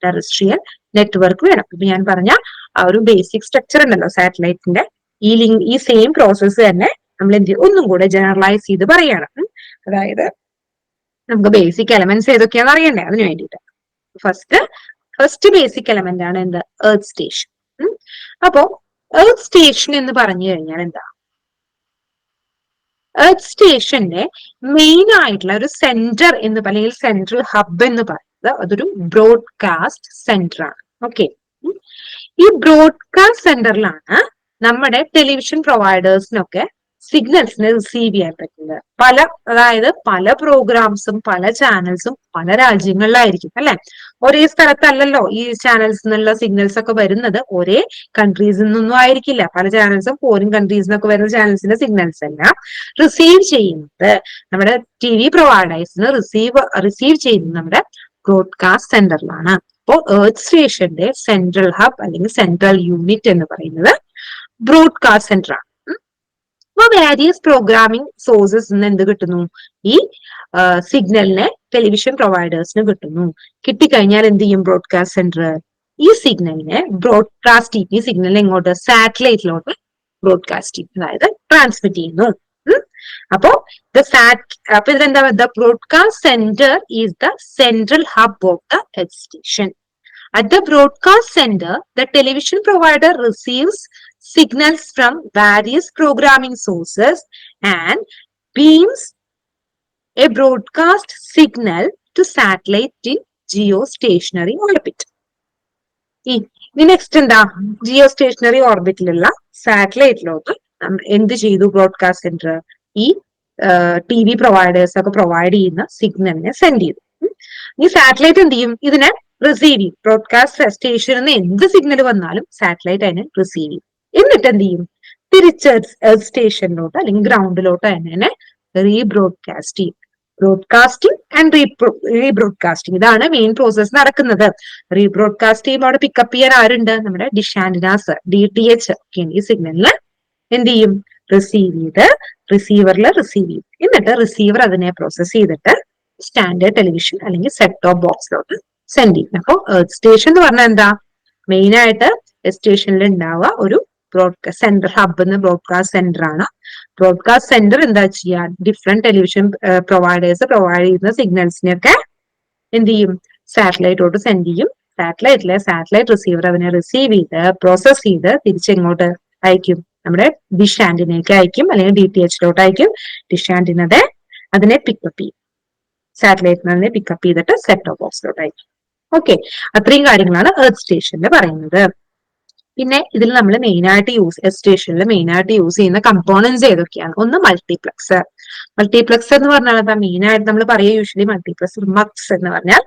ടെറസ്ട്രിയൽ നെറ്റ്വർക്ക് വേണം. ഇപ്പൊ ഞാൻ പറഞ്ഞ ആ ഒരു ബേസിക് സ്ട്രക്ചർ ഉണ്ടല്ലോ സാറ്റലൈറ്റിന്റെ, ഈ സെയിം പ്രോസസ്സ് തന്നെ നമ്മൾ എന്ത് ചെയ്യും, ഒന്നും കൂടെ ജനറലൈസ് ചെയ്ത് പറയാണ്. അതായത് നമുക്ക് ബേസിക് എലമെന്റ്സ് ഏതൊക്കെയാണെന്ന് അറിയണ്ടേ, അതിന് വേണ്ടിയിട്ട് ഫസ്റ്റ് ബേസിക് എലമെന്റ് ആണ് എന്ത്, എർത്ത് സ്റ്റേഷൻ. അപ്പോ എർത്ത് സ്റ്റേഷൻ എന്ന് പറഞ്ഞു കഴിഞ്ഞാൽ എന്താ, എർത്ത് സ്റ്റേഷന്റെ മെയിൻ ആയിട്ടുള്ള ഒരു സെന്റർ എന്ന് അല്ലെങ്കിൽ സെൻട്രൽ ഹബ് എന്ന് പറയുന്നത് അതൊരു ബ്രോഡ്കാസ്റ്റ് സെന്റർ ആണ്. ഓക്കെ, ഈ ബ്രോഡ്കാസ്റ്റ് സെന്ററിലാണ് നമ്മുടെ ടെലിവിഷൻ പ്രൊവൈഡേഴ്സിനൊക്കെ സിഗ്നൽസിനെ റിസീവ് ചെയ്യാൻ പറ്റുന്നത്. അതായത് പല പ്രോഗ്രാംസും പല ചാനൽസും പല രാജ്യങ്ങളിലായിരിക്കും അല്ലെ, ഒരേ സ്ഥലത്തല്ലല്ലോ ഈ ചാനൽസ് നിന്നുള്ള സിഗ്നൽസ് ഒക്കെ വരുന്നത്, ഒരേ കൺട്രീസിൽ നിന്നൊന്നും ആയിരിക്കില്ല. പല ചാനൽസും ഫോറിൻ കൺട്രീസിൽ നിന്നൊക്കെ വരുന്ന ചാനൽസിന്റെ സിഗ്നൽസ് എല്ലാം റിസീവ് ചെയ്യുന്നത് നമ്മുടെ TV പ്രൊവൈഡേഴ്സിന് റിസീവ് ചെയ്യുന്നത് നമ്മുടെ ബ്രോഡ്കാസ്റ്റ് സെന്ററിലാണ്. അപ്പോ എർത്ത് സ്റ്റേഷന്റെ സെൻട്രൽ ഹബ് അല്ലെങ്കിൽ സെൻട്രൽ യൂണിറ്റ് എന്ന് പറയുന്നത് ബ്രോഡ്കാസ്റ്റ് സെന്റർ ആണ്. അപ്പൊ വേരിയസ് പ്രോഗ്രാമിംഗ് സോഴ്സസ് നിന്ന് എന്ത് കിട്ടുന്നു, ഈ സിഗ്നലിനെ ടെലിവിഷൻ പ്രൊവൈഡേഴ്സിന് കിട്ടുന്നു. കിട്ടിക്കഴിഞ്ഞാൽ എന്ത് ചെയ്യും ബ്രോഡ്കാസ്റ്റ് സെന്റർ, ഈ സിഗ്നലിനെ ഈ സിഗ്നലിനെ ഇങ്ങോട്ട് സാറ്റലൈറ്റിലോട്ട് ബ്രോഡ്കാസ്റ്റ് ചെയ്യും, അതായത് ട്രാൻസ്മിറ്റ് ചെയ്യുന്നു. അപ്പോ അപ്പൊ ഇതിലെന്താ, the broadcast centre is the central hub of the earth station. At the broadcast center, the television provider receives signals from various programming sources and beams a broadcast signal to satellite in geostationary orbit. ഇനി next എന്താ, geostationary ഓർബിറ്റിലുള്ള സാറ്റലൈറ്റിലോട്ട് എന്ത് ചെയ്തു broadcast centre, ഈ TV providers ഒക്കെ provide ചെയ്യുന്ന സിഗ്നലിനെ send ചെയ്തു. ഈ സാറ്റലൈറ്റ് എന്ത് ചെയ്യും, ഇതിനെ റിസീവ് ചെയ്യും. ബ്രോഡ്കാസ്റ്റ് സ്റ്റേഷനിൽ നിന്ന് എന്ത് സിഗ്നൽ വന്നാലും സാറ്റലൈറ്റ് അതിനെ റിസീവ് ചെയ്യും. എന്നിട്ട് എന്ത് ചെയ്യും, തിരിച്ച് എർത്ത് സ്റ്റേഷനിലോട്ട് അല്ലെങ്കിൽ ഗ്രൗണ്ടിലോട്ട് അതിനെ റീബ്രോഡ്കാസ്റ്റ് ചെയ്യും. ബ്രോഡ്കാസ്റ്റിംഗ് ആൻഡ് റീബ്രോഡ്കാസ്റ്റിംഗ്, ഇതാണ് മെയിൻ പ്രോസസ് നടക്കുന്നത്. റീബ്രോഡ്കാസ്റ്റ് ചെയ്യുമ്പോൾ അവിടെ പിക്കപ്പ് ചെയ്യാൻ ആരുണ്ട്, നമ്മുടെ ഡിഷ് ആന്റിനാസ്, DTH ഒക്കെയാണ് ഈ സിഗ്നലിന് എന്ത് ചെയ്യും, റിസീവ് ചെയ്ത് റിസീവറിൽ റിസീവ് ചെയ്യും. എന്നിട്ട് റിസീവർ അതിനെ പ്രോസസ് ചെയ്തിട്ട് സ്റ്റാൻഡേർഡ് ടെലിവിഷൻ അല്ലെങ്കിൽ സെറ്റ് ടോപ്പ് ബോക്സിലോട്ട് സെൻഡ് ചെയ്യും. അപ്പൊ എർത്ത് സ്റ്റേഷൻ എന്ന് പറഞ്ഞാൽ എന്താ, മെയിൻ ആയിട്ട് സ്റ്റേഷനിൽ ഉണ്ടാവുക ഒരു ബ്രോഡ്കാസ്റ്റ് സെന്റർ ഹബ് എന്ന് ബ്രോഡ്കാസ്റ്റ് സെന്റർ ആണ്. ബ്രോഡ്കാസ്റ്റ് സെന്റർ എന്താ ചെയ്യാ, ഡിഫറെന്റ് ടെലിവിഷൻ പ്രൊവൈഡേഴ്സ് പ്രൊവൈഡ് ചെയ്യുന്ന സിഗ്നൽസിനെയൊക്കെ എന്ത് ചെയ്യും, സാറ്റലൈറ്റോട്ട് സെൻഡ് ചെയ്യും. സാറ്റലൈറ്റ് റിസീവർ അതിനെ റിസീവ് ചെയ്ത് പ്രോസസ് ചെയ്ത് തിരിച്ചെങ്ങോട്ട് അയക്കും, നമ്മുടെ ഡിഷ് ആന്റിനയ്ക്ക് അയക്കും അല്ലെങ്കിൽ DTHലോട്ട് അയക്കും. ഡിഷ് ആന്റിനയുടെ അതിനെ പിക്കപ്പ് ചെയ്യും, സാറ്റലൈറ്റിനെ അതിനെ പിക്കപ്പ് ചെയ്തിട്ട് സെറ്റ് ടോപ്പ് ബോക്സിലോട്ട് അയക്കും. ഓക്കെ, അത്രയും കാര്യങ്ങളാണ് എർത്ത് സ്റ്റേഷനിൽ പറയുന്നത്. പിന്നെ ഇതിൽ നമ്മൾ എർത്ത് സ്റ്റേഷനിൽ മെയിൻ ആയിട്ട് യൂസ് ചെയ്യുന്ന കമ്പോണൻസ് ഏതൊക്കെയാണ്, ഒന്ന് മൾട്ടിപ്ലക്സർ. മൾട്ടിപ്ലക്സർ എന്ന് പറഞ്ഞാൽ മെയിൻ ആയിട്ട് നമ്മൾ പറയുക യൂഷ്വലി മൾട്ടിപ്ലക്സർ മക്സ് എന്ന് പറഞ്ഞാൽ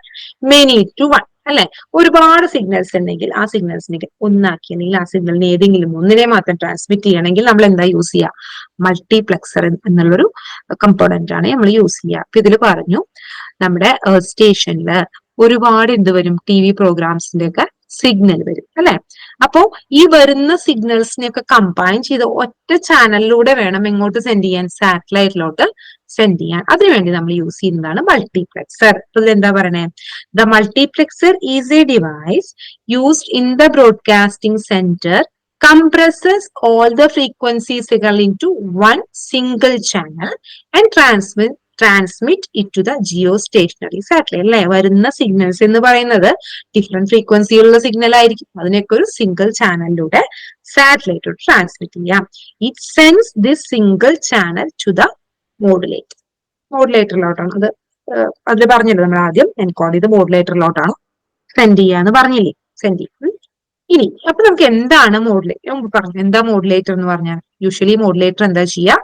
മെനി ടു വൺ അല്ലെ, ഒരുപാട് സിഗ്നൽസ് ഉണ്ടെങ്കിൽ ആ സിഗ്നൽസിനെ ഒന്നാക്കി അല്ലെങ്കിൽ ആ സിഗ്നലിന് ഏതെങ്കിലും ഒന്നിനെ മാത്രം ട്രാൻസ്മിറ്റ് ചെയ്യണമെങ്കിൽ നമ്മൾ എന്താ യൂസ് ചെയ്യുക, മൾട്ടിപ്ലക്സർ എന്നുള്ളൊരു കമ്പോണന്റ് ആണ് നമ്മൾ യൂസ് ചെയ്യുക. അപ്പൊ ഇതിൽ പറഞ്ഞു നമ്മുടെ എർത്ത് സ്റ്റേഷനില് ഒരുപാട് എന്ത് വരും, TV പ്രോഗ്രാംസിന്റെ ഒക്കെ സിഗ്നൽ വരും അല്ലെ. അപ്പോ ഈ വരുന്ന സിഗ്നൽസിനെ ഒക്കെ കമ്പൈൻ ചെയ്ത് ഒറ്റ ചാനലിലൂടെ വേണം എങ്ങോട്ട് സെൻഡ് ചെയ്യാൻ, സാറ്റലൈറ്റിലോട്ട് സെൻഡ് ചെയ്യാൻ. അതിനുവേണ്ടി നമ്മൾ യൂസ് ചെയ്യുന്നതാണ് മൾട്ടിപ്ലക്സർ. എന്താ പറയണേ, the multiplexer is A device used in the broadcasting centre compresses all the frequencies into one single channel and transmit it to the geostationary satellite. അല്ലെ, വരുന്ന സിഗ്നൽസ് എന്ന് പറയുന്നത് ഡിഫറെന്റ് ഫ്രീക്വൻസിയിലുള്ള സിഗ്നൽ ആയിരിക്കും. അതിനൊക്കെ ഒരു സിംഗിൾ ചാനലിലൂടെ സാറ്റലൈറ്റ് ട്രാൻസ്മിറ്റ് ചെയ്യാം. It sends this single channel to the മോഡുലേറ്ററിലോട്ടാണ്. അതിൽ പറഞ്ഞില്ലേ നമ്മൾ ആദ്യം എൻകോഡ് ചെയ്ത് മോഡുലേറ്ററിലോട്ടാണ് സെൻഡ് ചെയ്യാന്ന് പറഞ്ഞില്ലേ, സെൻഡ് ചെയ്യും. ഇനി അപ്പൊ നമുക്ക് എന്താണ് മോഡുലേറ്റർ, നമുക്ക് പറഞ്ഞു എന്താ മോഡുലേറ്റർ എന്ന് പറഞ്ഞാൽ, യൂഷ്വലി മോഡുലേറ്റർ എന്താ ചെയ്യുക,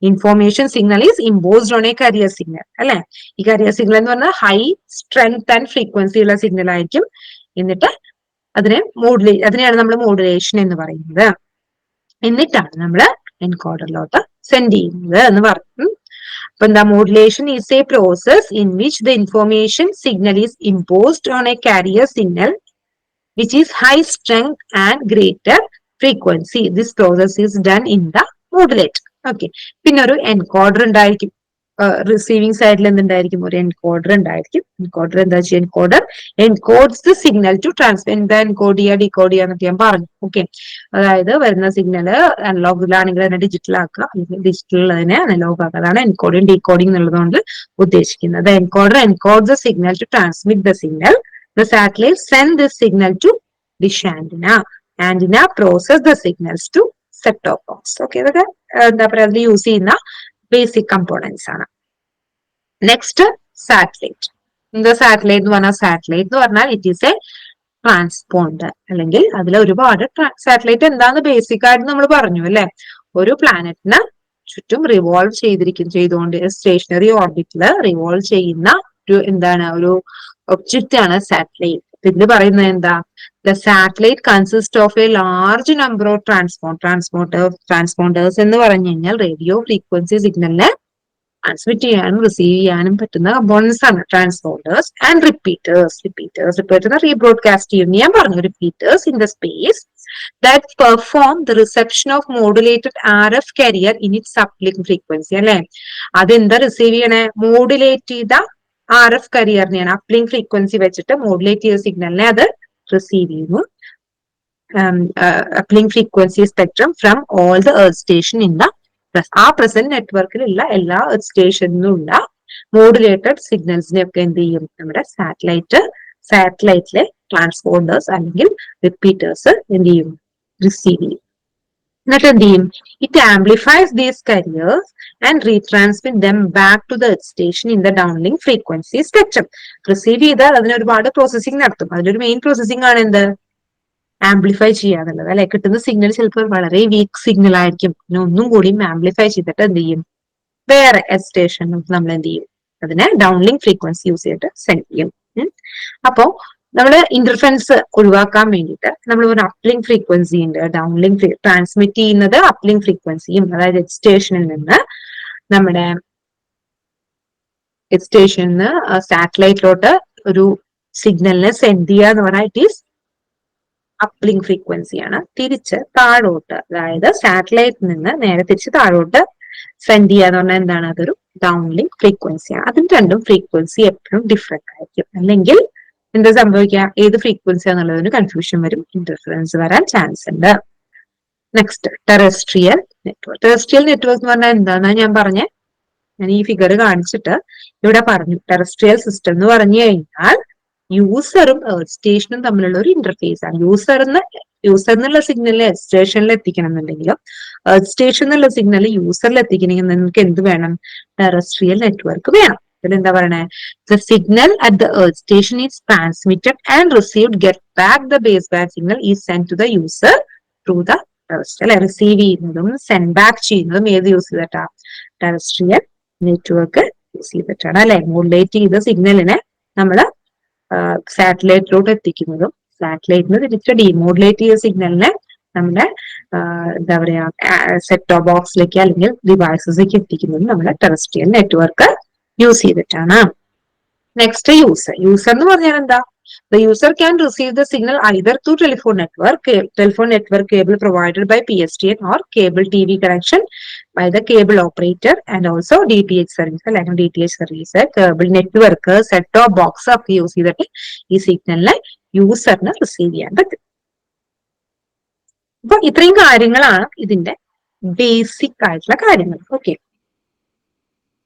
information signal is imposed on A career signal അല്ലെ. ഈ കരിയർ സിഗ്നൽ എന്ന് പറഞ്ഞാൽ ഹൈ സ്ട്രെങ്ത് ആൻഡ് ഫ്രീക്വൻസി ഉള്ള സിഗ്നൽ ആയിരിക്കും. എന്നിട്ട് അതിനെയാണ് നമ്മൾ മോഡുലേഷൻ എന്ന് പറയുന്നത്. എന്നിട്ടാണ് നമ്മൾ എൻകോഡറിലോട്ട് സെൻഡ് ചെയ്യുന്നത് എന്ന് പറഞ്ഞു. അപ്പൊ എന്താ, modulation is A process in which the information signal is imposed on A career signal which is high strength and greater frequency. This process is done in the modulator. Okay. പിന്നെ ഒരു encoder ഉണ്ടായിരിക്കും. Receiving സൈഡിൽ എന്തുണ്ടായിരിക്കും? ഒരു encoder ഉണ്ടായിരിക്കും. Encoder എന്താ ചെയ്യുക? Encoder encodes the signal to transfer. എന്താ encode ചെയ്യുക, ഡീകോഡ് ചെയ്യുക എന്നൊക്കെ ഞാൻ പറഞ്ഞു. ഓക്കെ. അതായത് വരുന്ന സിഗ്നല് അനലോഗിലാണെങ്കിൽ അതിനെ ഡിജിറ്റൽ ആക്കുക, ഡിജിറ്റൽ അതിനെ അനലോഗ് ആക്കുക. അതാണ് എൻകോഡിങ് ഡീകോഡിംഗ് എന്നുള്ളതുകൊണ്ട് ഉദ്ദേശിക്കുന്നത്. Encoder encode the signal to transmit the signal. The satellite send this signal to dish antenna. Antenna process the signals to set-top box. Okay, ഇതൊക്കെ എന്താ പറയുക, അതിൽ യൂസ് ചെയ്യുന്ന ബേസിക് കമ്പോണൻസ് ആണ്. Next satellite. എന്താ satellite എന്ന് പറഞ്ഞാൽ? സാറ്റലൈറ്റ് എന്ന് പറഞ്ഞാൽ ഇറ്റ് ഈസ് എ ട്രാൻസ്പോണ്ടർ, അല്ലെങ്കിൽ അതിൽ ഒരുപാട് സാറ്റലൈറ്റ് എന്താന്ന് ബേസിക് ആയിട്ട് നമ്മൾ പറഞ്ഞു അല്ലെ. ഒരു പ്ലാനറ്റിന് ചുറ്റും റിവോൾവ് ചെയ്തുകൊണ്ട് സ്റ്റേഷനറി ഓർബിറ്റില് റിവോൾവ് ചെയ്യുന്ന ഒരു എന്താണ്, ഒരു ഒബ്ജക്റ്റ് ആണ് സാറ്റലൈറ്റ്. ഇതിൽ പറയുന്നത് എന്താ? The satellite consist of a large number of transponders എന്ന് പറഞ്ഞു കഴിഞ്ഞാൽ റേഡിയോ ഫ്രീക്വൻസി സിഗ്നലിനെ ട്രാൻസ്മിറ്റ് ചെയ്യാനും റിസീവ് ചെയ്യാനും പറ്റുന്ന കമ്പോണൻസ് ആണ് ട്രാൻസ്പോണ്ടേഴ്സ് ആൻഡ് റിപ്പീറ്റേഴ്സ് റീബ്രോഡ്കാസ്റ്റ് ചെയ്യുന്നു. ഞാൻ പറഞ്ഞു repeaters in the space that perform the reception of modulated RF carrier in its uplink frequency. അല്ലെ, അതെന്താ റിസീവ് ചെയ്യണേ? മോഡുലേറ്റ് ചെയ്ത RF carrier-നെയാണ് അപ്ലിങ്ക് ഫ്രീക്വൻസി വെച്ചിട്ട് മോഡുലേറ്റ് ചെയ്ത സിഗ്നലിനെ അത് റിസീവ് ചെയ്യുന്നു. Uplink frequency spectrum from all the earth station in the ആ പ്രസന്റ് നെറ്റ്വർക്കിലുള്ള എല്ലാ എർത്ത് സ്റ്റേഷനിലുള്ള മോഡുലേറ്റഡ് സിഗ്നൽസിനെ ഒക്കെ എന്ത് ചെയ്യും? നമ്മുടെ സാറ്റലൈറ്റിലെ ട്രാൻസ്പോണ്ടേഴ്സ് അല്ലെങ്കിൽ റിപ്പീറ്റേഴ്സ് എന്ത് ചെയ്യും? റിസീവ് ചെയ്യും. എന്നിട്ട് എന്ത് ചെയ്യും? It amplifies these carriers and retransmit them back to the station in the downlink frequency spectrum. Receive ചെയ്താൽ അതിന് ഒരുപാട് പ്രോസസ്സിംഗ് നടത്തും. അതിലൊരു മെയിൻ പ്രോസസ്സിംഗ് ആണ് എന്ത്? ആംപ്ലിഫൈ ചെയ്യാന്നുള്ളത് അല്ലെ. കിട്ടുന്ന സിഗ്നൽ ചിലപ്പോൾ വളരെ വീക്ക് സിഗ്നൽ ആയിരിക്കും. പിന്നെ ഒന്നും കൂടി ആംപ്ലിഫൈ ചെയ്തിട്ട് എന്ത് ചെയ്യും? വേറെ സ്റ്റേഷനും നമ്മൾ എന്ത് ചെയ്യും? അതിനെ ഡൗൺലിങ്ക് ഫ്രീക്വൻസി യൂസ് ചെയ്തിട്ട് സെൻഡ് ചെയ്യും. അപ്പോ നമ്മള് ഇന്റർഫറൻസ് ഒഴിവാക്കാൻ വേണ്ടിയിട്ട് നമ്മൾ ഒരു അപ്ലിങ്ക് ഫ്രീക്വൻസി ഉണ്ട്, ഡൗൺലിങ്ക് ട്രാൻസ്മിറ്റ് ചെയ്യുന്നത് അപ്ലിങ്ക് ഫ്രീക്വൻസിയും, അതായത് സ്റ്റേഷനിൽ നിന്ന് നമ്മുടെ സ്റ്റേഷനിൽ സാറ്റലൈറ്റിലോട്ട് ഒരു സിഗ്നലിനെ സെൻഡ് ചെയ്യുക എന്ന് പറഞ്ഞാൽ ഇറ്റ് ഈസ് അപ്ലിങ്ക് ഫ്രീക്വൻസിയാണ്. തിരിച്ച് താഴോട്ട്, അതായത് സാറ്റലൈറ്റിൽ നിന്ന് നേരെ തിരിച്ച് താഴോട്ട് സെൻഡ് ചെയ്യുക എന്ന് പറഞ്ഞാൽ എന്താണ്? അതൊരു ഡൗൺലിങ്ക് ഫ്രീക്വൻസിയാണ്. അതിന് രണ്ടും ഫ്രീക്വൻസി എപ്പോഴും ഡിഫറെന്റ് ആയിരിക്കും. അല്ലെങ്കിൽ എന്താ സംഭവിക്കുക? ഏത് ഫ്രീക്വൻസി എന്നുള്ളതിന് കൺഫ്യൂഷൻ വരും, ഇന്റർഫറൻസ് വരാൻ ചാൻസ് ഉണ്ട്. Next terrestrial network. Terrestrial network എന്ന് പറഞ്ഞാൽ എന്താന്നാ ഞാൻ പറഞ്ഞേ? ഞാൻ ഈ ഫിഗർ കാണിച്ചിട്ട് ഇവിടെ പറഞ്ഞു. ടെറസ്ട്രിയൽ സിസ്റ്റം എന്ന് പറഞ്ഞു കഴിഞ്ഞാൽ യൂസറും എർത്ത് സ്റ്റേഷനും തമ്മിലുള്ള ഒരു ഇന്റർഫേസ് ആണ്. യൂസർ എന്നുള്ള സിഗ്നല് സ്റ്റേഷനിൽ എത്തിക്കണം എന്നുണ്ടെങ്കിലും എർത്ത് സ്റ്റേഷൻ എന്നുള്ള സിഗ്നൽ യൂസറിൽ എത്തിക്കണമെങ്കിൽ നിങ്ങൾക്ക് എന്ത് വേണം? ടെറസ്ട്രിയൽ നെറ്റ്വർക്ക് വേണം. ഇതിലെന്താ പറയണേ? The signal at the earth station is transmitted and received. Get back the baseband signal is sent to the user through the terrestrial. Receive ചെയ്യുന്നതും സെൻഡ് ബാക്ക് ചെയ്യുന്നതും ഏത് യൂസ് ചെയ്തിട്ടാ? ടെറസ്ട്രിയൽ നെറ്റ്വർക്ക് യൂസ് ചെയ്തിട്ടാണ് അല്ലെ. Modulate ചെയ്ത സിഗ്നലിനെ നമ്മള് സാറ്റലൈറ്റിലോട്ട് എത്തിക്കുന്നതും സാറ്റലൈറ്റിന് തിരിച്ച് ഡിമോഡുലേറ്റ് ചെയ്ത സിഗ്നലിനെ നമ്മുടെ എന്താ പറയാ സെറ്റ്-ടോപ്പ് ബോക്സിലേക്ക് അല്ലെങ്കിൽ ഡിവൈസസിലേക്ക് എത്തിക്കുന്നതും നമ്മുടെ ടെറസ്ട്രിയൽ നെറ്റ്വർക്ക് യൂസ് ചെയ്തിട്ടാണ്. നെക്സ്റ്റ് യൂസർ എന്ന് പറഞ്ഞാൽ എന്താ? The user can receive the signal either through telephone network cable provided by PSTN or cable TV connection by the cable operator and also DTH service അല്ലെങ്കിൽ DTH service. Cable network, set of box ഒക്കെ use ചെയ്തിട്ട് ഈ സിഗ്നലിനെ യൂസറിന് receive ചെയ്യാൻ പറ്റും. അപ്പൊ ഇത്രയും കാര്യങ്ങളാണ് ഇതിന്റെ ബേസിക് ആയിട്ടുള്ള കാര്യങ്ങൾ. ഓക്കെ,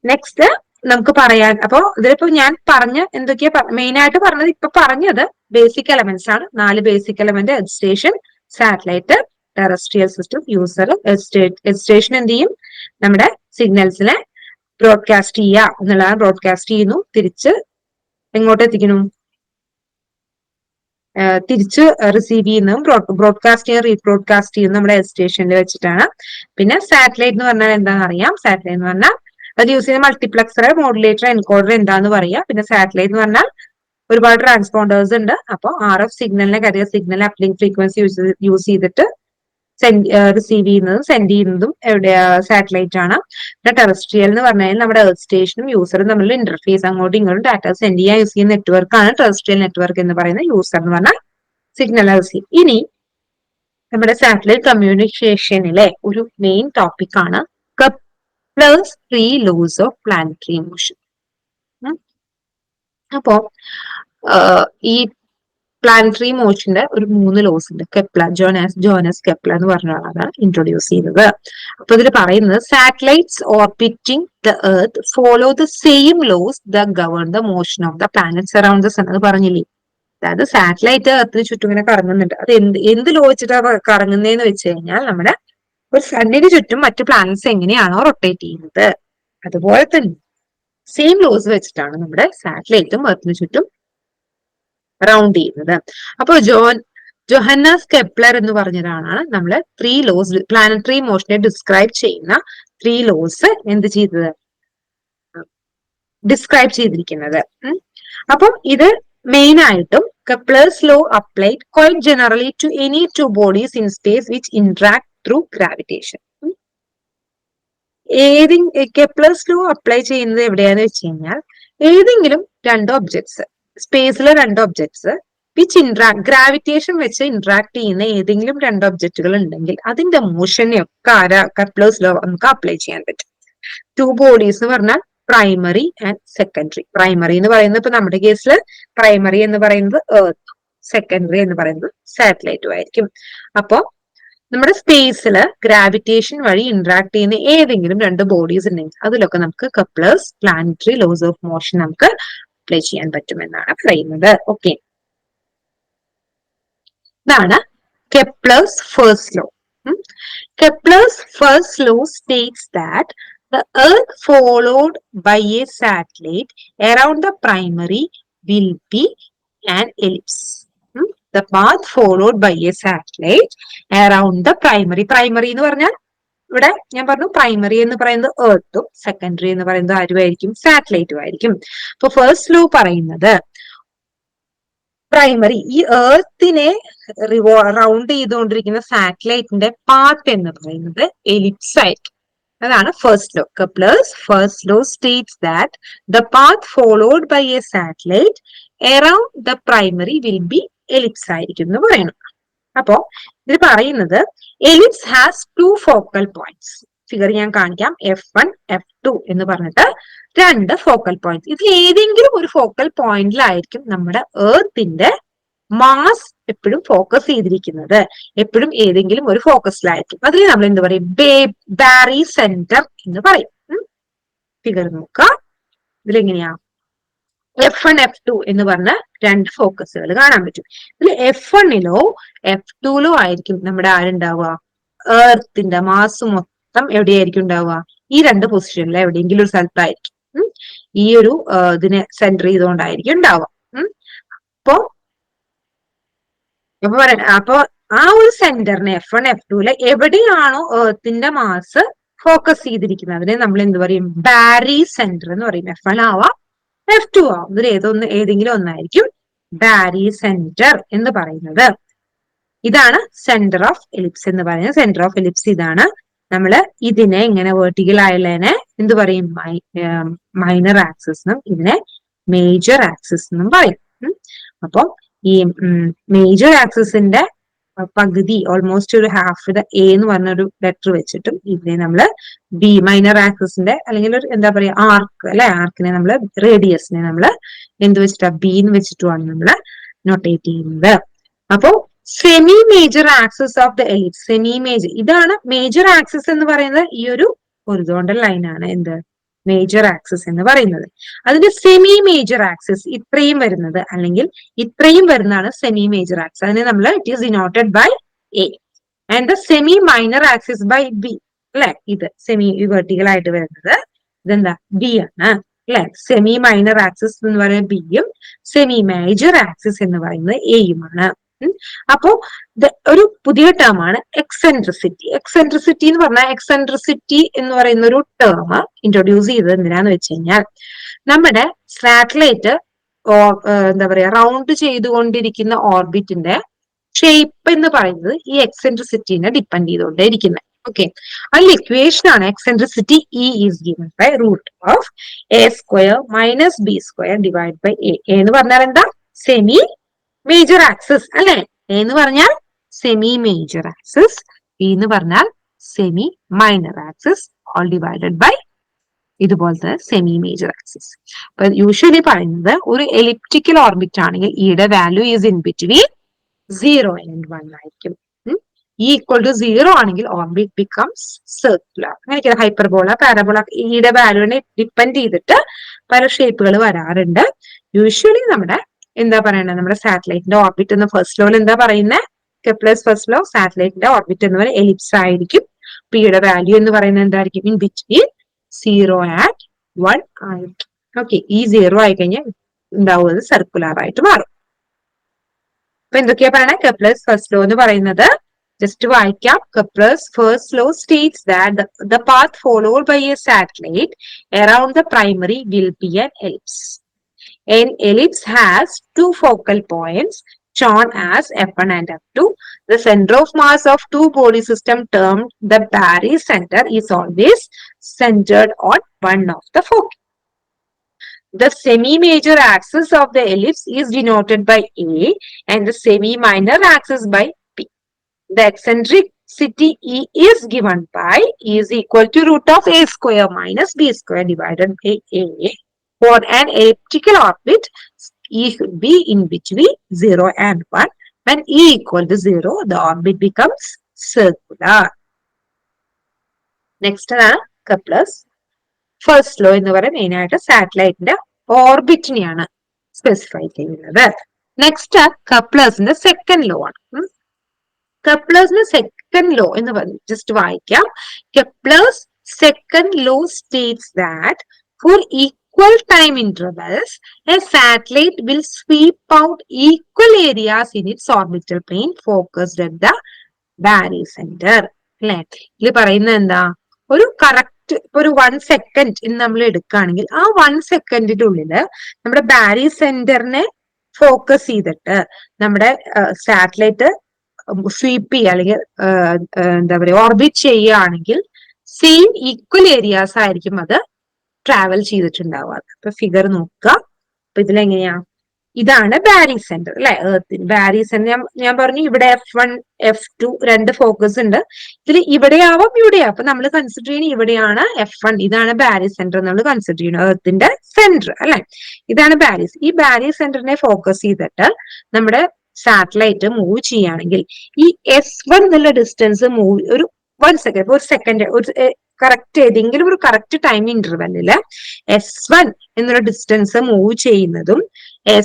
നെക്സ്റ്റ് നമുക്ക് പറയാൻ, അപ്പോ ഇതിലിപ്പോ ഞാൻ പറഞ്ഞ എന്തൊക്കെയാ മെയിൻ ആയിട്ട് പറഞ്ഞത്, ഇപ്പൊ പറഞ്ഞത് ബേസിക് എലമെന്റ്സ് ആണ്. 4 basic element: earth station, satellite, terrestrial system, user. Earth station എന്ത് ചെയ്യും? നമ്മുടെ സിഗ്നൽസിനെ ബ്രോഡ്കാസ്റ്റ് ചെയ്യുക എന്നുള്ളതാണ്. ബ്രോഡ്കാസ്റ്റ് ചെയ്യുന്നു, തിരിച്ച് എങ്ങോട്ട് എത്തിക്കുന്നു? തിരിച്ച് റിസീവ് ചെയ്യുന്നതും ബ്രോഡ്കാസ്റ്റ് ചെയ്യുന്ന റീബ്രോഡ്കാസ്റ്റ് ചെയ്യുന്നതും നമ്മുടെ എർത്ത് സ്റ്റേഷനിൽ വെച്ചിട്ടാണ്. പിന്നെ സാറ്റലൈറ്റ് എന്ന് പറഞ്ഞാൽ എന്താണെന്ന് അറിയാം. സാറ്റലൈറ്റ് എന്ന് പറഞ്ഞാൽ അത് യൂസ് ചെയ്യുന്ന മൾട്ടിപ്ലക്സർ, മോഡുലേറ്റർ, എൻകോഡർ എന്താന്ന് പറയാ. പിന്നെ സാറ്റലൈറ്റ് എന്ന് പറഞ്ഞാൽ ഒരുപാട് ട്രാൻസ്പോണ്ടേഴ്സ് ഉണ്ട്. അപ്പോൾ RF സിഗ്നലിനെ career signal uplink frequency use ചെയ്തിട്ട് റിസീവ് ചെയ്യുന്നതും സെൻഡ് ചെയ്യുന്നതും എവിടെയാ? സാറ്റലൈറ്റ് ആണ്. പിന്നെ ടെറസ്ട്രിയൽ എന്ന് പറഞ്ഞാൽ നമ്മുടെ എർത്ത് സ്റ്റേഷനും യൂസറും തമ്മിലുള്ള ഇന്റർഫേസ്, അങ്ങോട്ടും ഇങ്ങോട്ടും ഡാറ്റ സെൻഡ് ചെയ്യാൻ യൂസ് ചെയ്യുന്ന നെറ്റ്വർക്ക് ആണ് ടെറസ്ട്രിയൽ നെറ്റ്വർക്ക് എന്ന് പറയുന്നത്. യൂസർ എന്ന് പറഞ്ഞാൽ സിഗ്നൽ റിസീവ്. ഇനി നമ്മുടെ സാറ്റലൈറ്റ് കമ്മ്യൂണിക്കേഷനിലെ ഒരു മെയിൻ ടോപ്പിക് ആണ് കെപ്ലർസ് 3 ലോസ് ഓഫ് പ്ലാനറ്ററി മോഷൻ. അപ്പോ ഈ പ്ലാനറ്ററി മോഷന്റെ ഒരു 3 ലോസ് ഉണ്ട്. കെപ്ലർ, ജോനസ് കെപ്ലർ എന്ന് പറഞ്ഞ ആളാണ് ഇൻട്രൊഡ്യൂസ് ചെയ്തത്. അപ്പൊ ഇതിൽ പറയുന്നത് satellites orbiting the earth follow the same laws the govern the motion of the planets around the sun. അത് പറഞ്ഞില്ലേ, അതായത് സാറ്റലൈറ്റ് എർത്തിന് ചുറ്റും ഇങ്ങനെ കറങ്ങുന്നുണ്ട്. അത് എന്ത് ലോ വെച്ചിട്ടാണ് കറങ്ങുന്നതെന്ന് വെച്ച് കഴിഞ്ഞാൽ നമ്മുടെ ഒരു സണ്ണിന് ചുറ്റും മറ്റു പ്ലാനറ്റ്സ് എങ്ങനെയാണോ റൊട്ടേറ്റ് ചെയ്യുന്നത് അതുപോലെ തന്നെ സെയിം ലോസ് വെച്ചിട്ടാണ് നമ്മുടെ സാറ്റലൈറ്റും എർത്തിന് ചുറ്റും റൗണ്ട് ചെയ്യുന്നത്. അപ്പൊ ജോഹന്നാസ് കെപ്ലർ എന്ന് പറഞ്ഞ ഒരാളാണ് നമ്മൾ 3 ലോസ്, പ്ലാനറ്ററി മോഷനെ ഡിസ്ക്രൈബ് ചെയ്യുന്ന 3 ലോസ് എന്ത് ചെയ്തത്, ഡിസ്ക്രൈബ് ചെയ്തിരിക്കുന്നത്. അപ്പം ഇത് മെയിൻ ആയിട്ടും Kepler's law applied quite generally to any 2 bodies in space which interact through gravitation. Kepler's law apply ചെയ്യുന്നത് എവിടെയാന്ന് വെച്ച് കഴിഞ്ഞാൽ ഏതെങ്കിലും 2 ഒബ്ജക്ട്സ്, സ്പേസിലെ 2 ഒബ്ജക്ട്സ് വിച്ച് ഗ്രാവിറ്റേഷൻ വെച്ച് ഇന്ററാക്ട് ചെയ്യുന്ന ഏതെങ്കിലും 2 ഒബ്ജക്റ്റുകൾ ഉണ്ടെങ്കിൽ അതിന്റെ മോഷനെ ഒക്കെ കെപ്ലേഴ്സ് ലോ നമുക്ക് അപ്ലൈ ചെയ്യാൻ പറ്റും. 2 ബോഡീസ് എന്ന് പറഞ്ഞാൽ പ്രൈമറി ആൻഡ് സെക്കൻഡറി. പ്രൈമറി എന്ന് പറയുന്നത് ഇപ്പൊ നമ്മുടെ കേസിൽ പ്രൈമറി എന്ന് പറയുന്നത് എർത്ത്, സെക്കൻഡറി എന്ന് പറയുന്നത് സാറ്റലൈറ്റും ആയിരിക്കും. അപ്പോ നമ്മുടെ സ്പേസിൽ ഗ്രാവിറ്റേഷൻ വഴി ഇന്ററാക്ട് ചെയ്യുന്ന ഏതെങ്കിലും 2 ബോഡീസ് ഉണ്ടെങ്കിൽ അതിലൊക്കെ നമുക്ക് Kepler's planetary laws of motion നമുക്ക് അപ്ലൈ ചെയ്യാൻ പറ്റുമെന്നാണ് പറയുന്നത്. ഓക്കെ, ഇതാണ് Kepler's first law. Kepler's first law states that the earth followed by a satellite around the primary will be an ellipse. The path followed by a satellite around the primary. Primary എന്ന് പറഞ്ഞാൽ ഇവിടെ ഞാൻ പറഞ്ഞു primary എന്ന് പറയുന്നത് എർത്തും secondary എന്ന് പറയുന്നത് ആരുമായിരിക്കും, സാറ്റലൈറ്റും ആയിരിക്കും. അപ്പൊ ഫസ്റ്റ് ലോ പറയുന്നത് പ്രൈമറി, ഈ എർത്തിനെ റൗണ്ട് ചെയ്തുകൊണ്ടിരിക്കുന്ന സാറ്റലൈറ്റിന്റെ പാത്ത് എന്ന് പറയുന്നത് എലിപ്സ് ആയിരിക്കും. അതാണ് first law. Kepler's first law states that the path followed by a satellite around the primary will be ellipse ആയിരിക്കും എന്ന് പറയുന്നു. അപ്പോ ഇത് പറയുന്നത് ellipse has 2 focal points. Figure ഞാൻ കാണിക്കാം. F1, F2 എന്ന് പറഞ്ഞിട്ട് 2 ഫോക്കൽ പോയിന്റ്സ്. ഇതിൽ ഏതെങ്കിലും ഒരു ഫോക്കൽ പോയിന്റിലായിരിക്കും നമ്മുടെ എർത്തിന്റെ മാസ് എപ്പോഴും ഫോക്കസ് ചെയ്തിരിക്കുന്നത്. എപ്പോഴും ഏതെങ്കിലും ഒരു ഫോക്കസിലായിരിക്കും. അതിൽ നമ്മൾ എന്ത് പറയും, ബാരി സെന്റർ എന്ന് പറയും. ഫിഗർ നോക്കുക. ഇതിലെങ്ങനെയാ F1, F2 എന്ന് പറഞ്ഞ 2 ഫോക്കസുകൾ കാണാൻ പറ്റും. ഇതിൽ F1ലോ F2ലോ ആയിരിക്കും നമ്മുടെ ആരുണ്ടാവുക, എർത്തിന്റെ മാസ് മൊത്തം എവിടെയായിരിക്കും ഉണ്ടാവുക, ഈ 2 പൊസിഷനിൽ എവിടെയെങ്കിലും ഒരു സ്ഥലത്തായിരിക്കും. ഈ ഒരു ഇതിനെ സെന്റർ ചെയ്തുകൊണ്ടായിരിക്കും ഉണ്ടാവുക. അപ്പൊ ആ ഒരു സെന്ററിനെ F1, F2ലെ എവിടെയാണോ എർത്തിന്റെ മാസ് ഫോക്കസ് ചെയ്തിരിക്കുന്നത് അതിനെ നമ്മൾ എന്ത് പറയും, ബാരി സെന്റർ എന്ന് പറയും. F1 ആവാം, F2 ആവും. ഇതിൽ ഏതെങ്കിലും ഒന്നായിരിക്കും ബാരി സെന്റർ എന്ന് പറയുന്നത്. ഇതാണ് സെന്റർ ഓഫ് എലിപ്സ് എന്ന് പറയുന്നത്. സെന്റർ ഓഫ് എലിപ്സ് ഇതാണ്. നമ്മള് ഇതിനെ ഇങ്ങനെ വെർട്ടിക്കൽ ആയുള്ളതിനെ എന്ത് പറയും, മൈനർ ആക്സിസ് എന്നും ഇതിനെ മേജർ ആക്സിസ് എന്നും പറയും. അപ്പൊ ഈ മേജർ ആക്സിസിന്റെ പകുതി, ഓൾമോസ്റ്റ് ഒരു ഹാഫ്, എ എന്ന് പറഞ്ഞൊരു ലെറ്റർ വെച്ചിട്ടും ഇതിനെ നമ്മള് ബി, മൈനർ ആക്സിസിന്റെ അല്ലെങ്കിൽ ഒരു എന്താ പറയാ ആർക്ക് അല്ലെ, ആർക്കിനെ നമ്മള് റേഡിയസിനെ നമ്മള് എന്ത് വെച്ചിട്ടാ, ബി എന്ന് വെച്ചിട്ടുമാണ് നമ്മള് നോട്ടേറ്റ് ചെയ്യുന്നത്. അപ്പോ semi major axis of the ellipse, semi major, ഇതാണ് മേജർ ആക്സിസ് എന്ന് പറയുന്നത്. ഈ ഒരു ഹൊറിസോണ്ടൽ ലൈനാണ് എന്ത്, മേജർ ആക്സിസ് എന്ന് പറയുന്നത്. അതിന്റെ സെമി മേജർ ആക്സിസ് ഇത്രയും വരുന്നത് അല്ലെങ്കിൽ ഇത്രയും വരുന്നതാണ് സെമി മേജർ ആക്സിസ്. അതിനെ നമ്മൾ it is denoted by a and the semi minor axis by b അല്ലെ. ഇത് സെമി വെർട്ടിക്കൽ ആയിട്ട് വരുന്നത് ഇതെന്താ, ബി ആണ് അല്ലെ. സെമി മൈനർ ആക്സിസ് എന്ന് പറയുന്നത് ബിയും സെമി മേജർ ആക്സിസ് എന്ന് പറയുന്നത് എയുമാണ്. അപ്പോ ഒരു പുതിയ ടേം ആണ് എക്സെൻട്രിസിറ്റി. എക്സെൻട്രിസിറ്റി എന്ന് പറഞ്ഞാൽ, എക്സെൻട്രിസിറ്റി എന്ന് പറയുന്ന ഒരു ടേം ഇൻട്രൊഡ്യൂസ് ചെയ്തത് എന്തിനാന്ന് വെച്ച് കഴിഞ്ഞാൽ നമ്മുടെ സാറ്റലൈറ്റ് എന്താ പറയാ റൗണ്ട് ചെയ്തുകൊണ്ടിരിക്കുന്ന ഓർബിറ്റിന്റെ ഷേപ്പ് എന്ന് പറയുന്നത് ഈ എക്സെൻട്രിസിറ്റിനെ ഡിപ്പെൻഡ് ചെയ്തുകൊണ്ടേ ഇരിക്കുന്നത്. ഓക്കെ, അതിൽ ഇക്വേഷൻ ആണ് eccentricity e is given by root of a square minus b square divide by a. എന്ന് പറഞ്ഞാൽ എന്താ, സെമി മേജർ ആക്സിസ് അല്ലെ. എ എന്ന് പറഞ്ഞാൽ സെമി മേജർ ആക്സിസ്, ബി എന്ന് പറഞ്ഞാൽ semi minor axis, all divided by ഇതുപോലത്തെ സെമി മേജർ ആക്സിസ്. അപ്പൊ യൂഷ്വലി പറയുന്നത് ഒരു എലിപ്റ്റിക്കൽ ഓർബിറ്റ് ആണെങ്കിൽ ഇയുടെ value is in between 0 and 1 ആയിരിക്കും. ഇ ഈക്വൽ ടു 0 ആണെങ്കിൽ ഓർബിറ്റ് ബിക്കംസ് സർക്കുലർ. അങ്ങനെയൊക്കെ ഹൈപ്പർബോള, പാരബോള ഇയുടെ വാല്യൂവിനെ ഡിപ്പെൻഡ് ചെയ്തിട്ട് പല ഷേപ്പുകൾ വരാറുണ്ട്. യൂഷ്വലി നമ്മുടെ എന്താ പറയണത്, നമ്മുടെ സാറ്റലൈറ്റിന്റെ ഓർബിറ്റ് എന്ന ഫസ്റ്റ് ലോയിൽ എന്താ പറയുന്നത്, കെപ്ലേഴ്സ് ഫസ്റ്റ് ലോ, സാറ്റലൈറ്റിന്റെ ഓർബിറ്റ് എന്ന് പറയുന്നത് എലിപ്സ് ആയിരിക്കും. പിയുടെ വാല്യൂ എന്ന് പറയുന്നത് എന്തായിരിക്കും, ഇൻ ബിറ്റ്വീൻ 0 and 1 ആയിരിക്കും. ഓക്കെ, ഈ 0 ആയി കഴിഞ്ഞാൽ ഉണ്ടാവുന്നത് സർക്കുലർ ആയിട്ട് മാറും. അപ്പൊ എന്തൊക്കെയാ പറയണേ, കെപ്ലേഴ്സ് ഫസ്റ്റ് ലോ എന്ന് പറയുന്നത് ജസ്റ്റ് വായിക്കാം. Kepler's first law states that the path followed by a satellite around the primary will be an ellipse. An ellipse has two focal points shown as F1 and F2. The center of mass of two body system termed the barycenter is always centered on one of the foci. The semi-major axis of the ellipse is denoted by A and the semi-minor axis by P. The eccentricity E is given by E is equal to root of A square minus B square divided by A. For an elliptical orbit, E should be in between 0 and 1. When E equal to 0, the orbit becomes circular. Next ആണ് Kepler's first law എന്ന് പറയുന്നത് main ആയിട്ട് സാറ്റലൈറ്റിന്റെ ഓർബിറ്റിനെയാണ് specify ചെയ്യുന്നത്. Next കെപ്ലേഴ്സിന്റെ second law ആണ്. കെപ്ലേഴ്സിന്റെ സെക്കൻഡ് ലോ എന്ന് പറഞ്ഞു ജസ്റ്റ് വായിക്കാം. Kepler's second law states that for equal time intervals, a satellite will sweep out equal areas in its orbital plane focused at the barycenter. അല്ലെ, ഇതിൽ പറയുന്നത് എന്താ, ഒരു കറക്റ്റ് ഒരു 1 സെക്കൻഡ് നമ്മൾ എടുക്കുകയാണെങ്കിൽ ആ 1 സെക്കൻഡിന്റെ ഉള്ളില് നമ്മുടെ ബാരിസെന്ററിനെ ഫോക്കസ് ചെയ്തിട്ട് നമ്മുടെ സാറ്റലൈറ്റ് സ്വീപ്പ് ചെയ്യുക അല്ലെങ്കിൽ എന്താ പറയുക ഓർബിറ്റ് ചെയ്യുകയാണെങ്കിൽ സെയിം ഈക്വൽ ഏരിയാസ് ആയിരിക്കും അത് ട്രാവൽ ചെയ്തിട്ടുണ്ടാവുക. അപ്പൊ ഫിഗർ നോക്കുക. അപ്പൊ ഇതിലെങ്ങനെയാ, ഇതാണ് ബാരിസെന്റർ അല്ലെ, എർത്തിന് ബാരിസെന്റർ. ഞാൻ പറഞ്ഞു ഇവിടെ F1 F2 രണ്ട് ഫോക്കസ് ഉണ്ട്. ഇതിൽ ഇവിടെയാവാം ഇവിടെയാവും. അപ്പൊ നമ്മൾ കൺസിഡർ ചെയ്യുന്നത് ഇവിടെയാണ് F1, ഇതാണ് ബാരിസെന്റർ നമ്മൾ കൺസിഡർ ചെയ്യുന്നത്, എർത്തിന്റെ സെന്റർ അല്ലെ. ഇതാണ് ബാരിസ്. ഈ ബാരിസെന്ററിനെ ഫോക്കസ് ചെയ്തിട്ട് നമ്മുടെ സാറ്റലൈറ്റ് മൂവ് ചെയ്യുകയാണെങ്കിൽ ഈ S1 എന്നുള്ള ഡിസ്റ്റൻസ് മൂവ് ഒരു 1 സെക്കൻഡ് ഒരു കറക്റ്റ് ഏതെങ്കിലും ഒരു കറക്റ്റ് ടൈം ഇന്റർവെല്ലില് S1 എന്നുള്ള ഡിസ്റ്റൻസ് മൂവ് ചെയ്യുന്നതും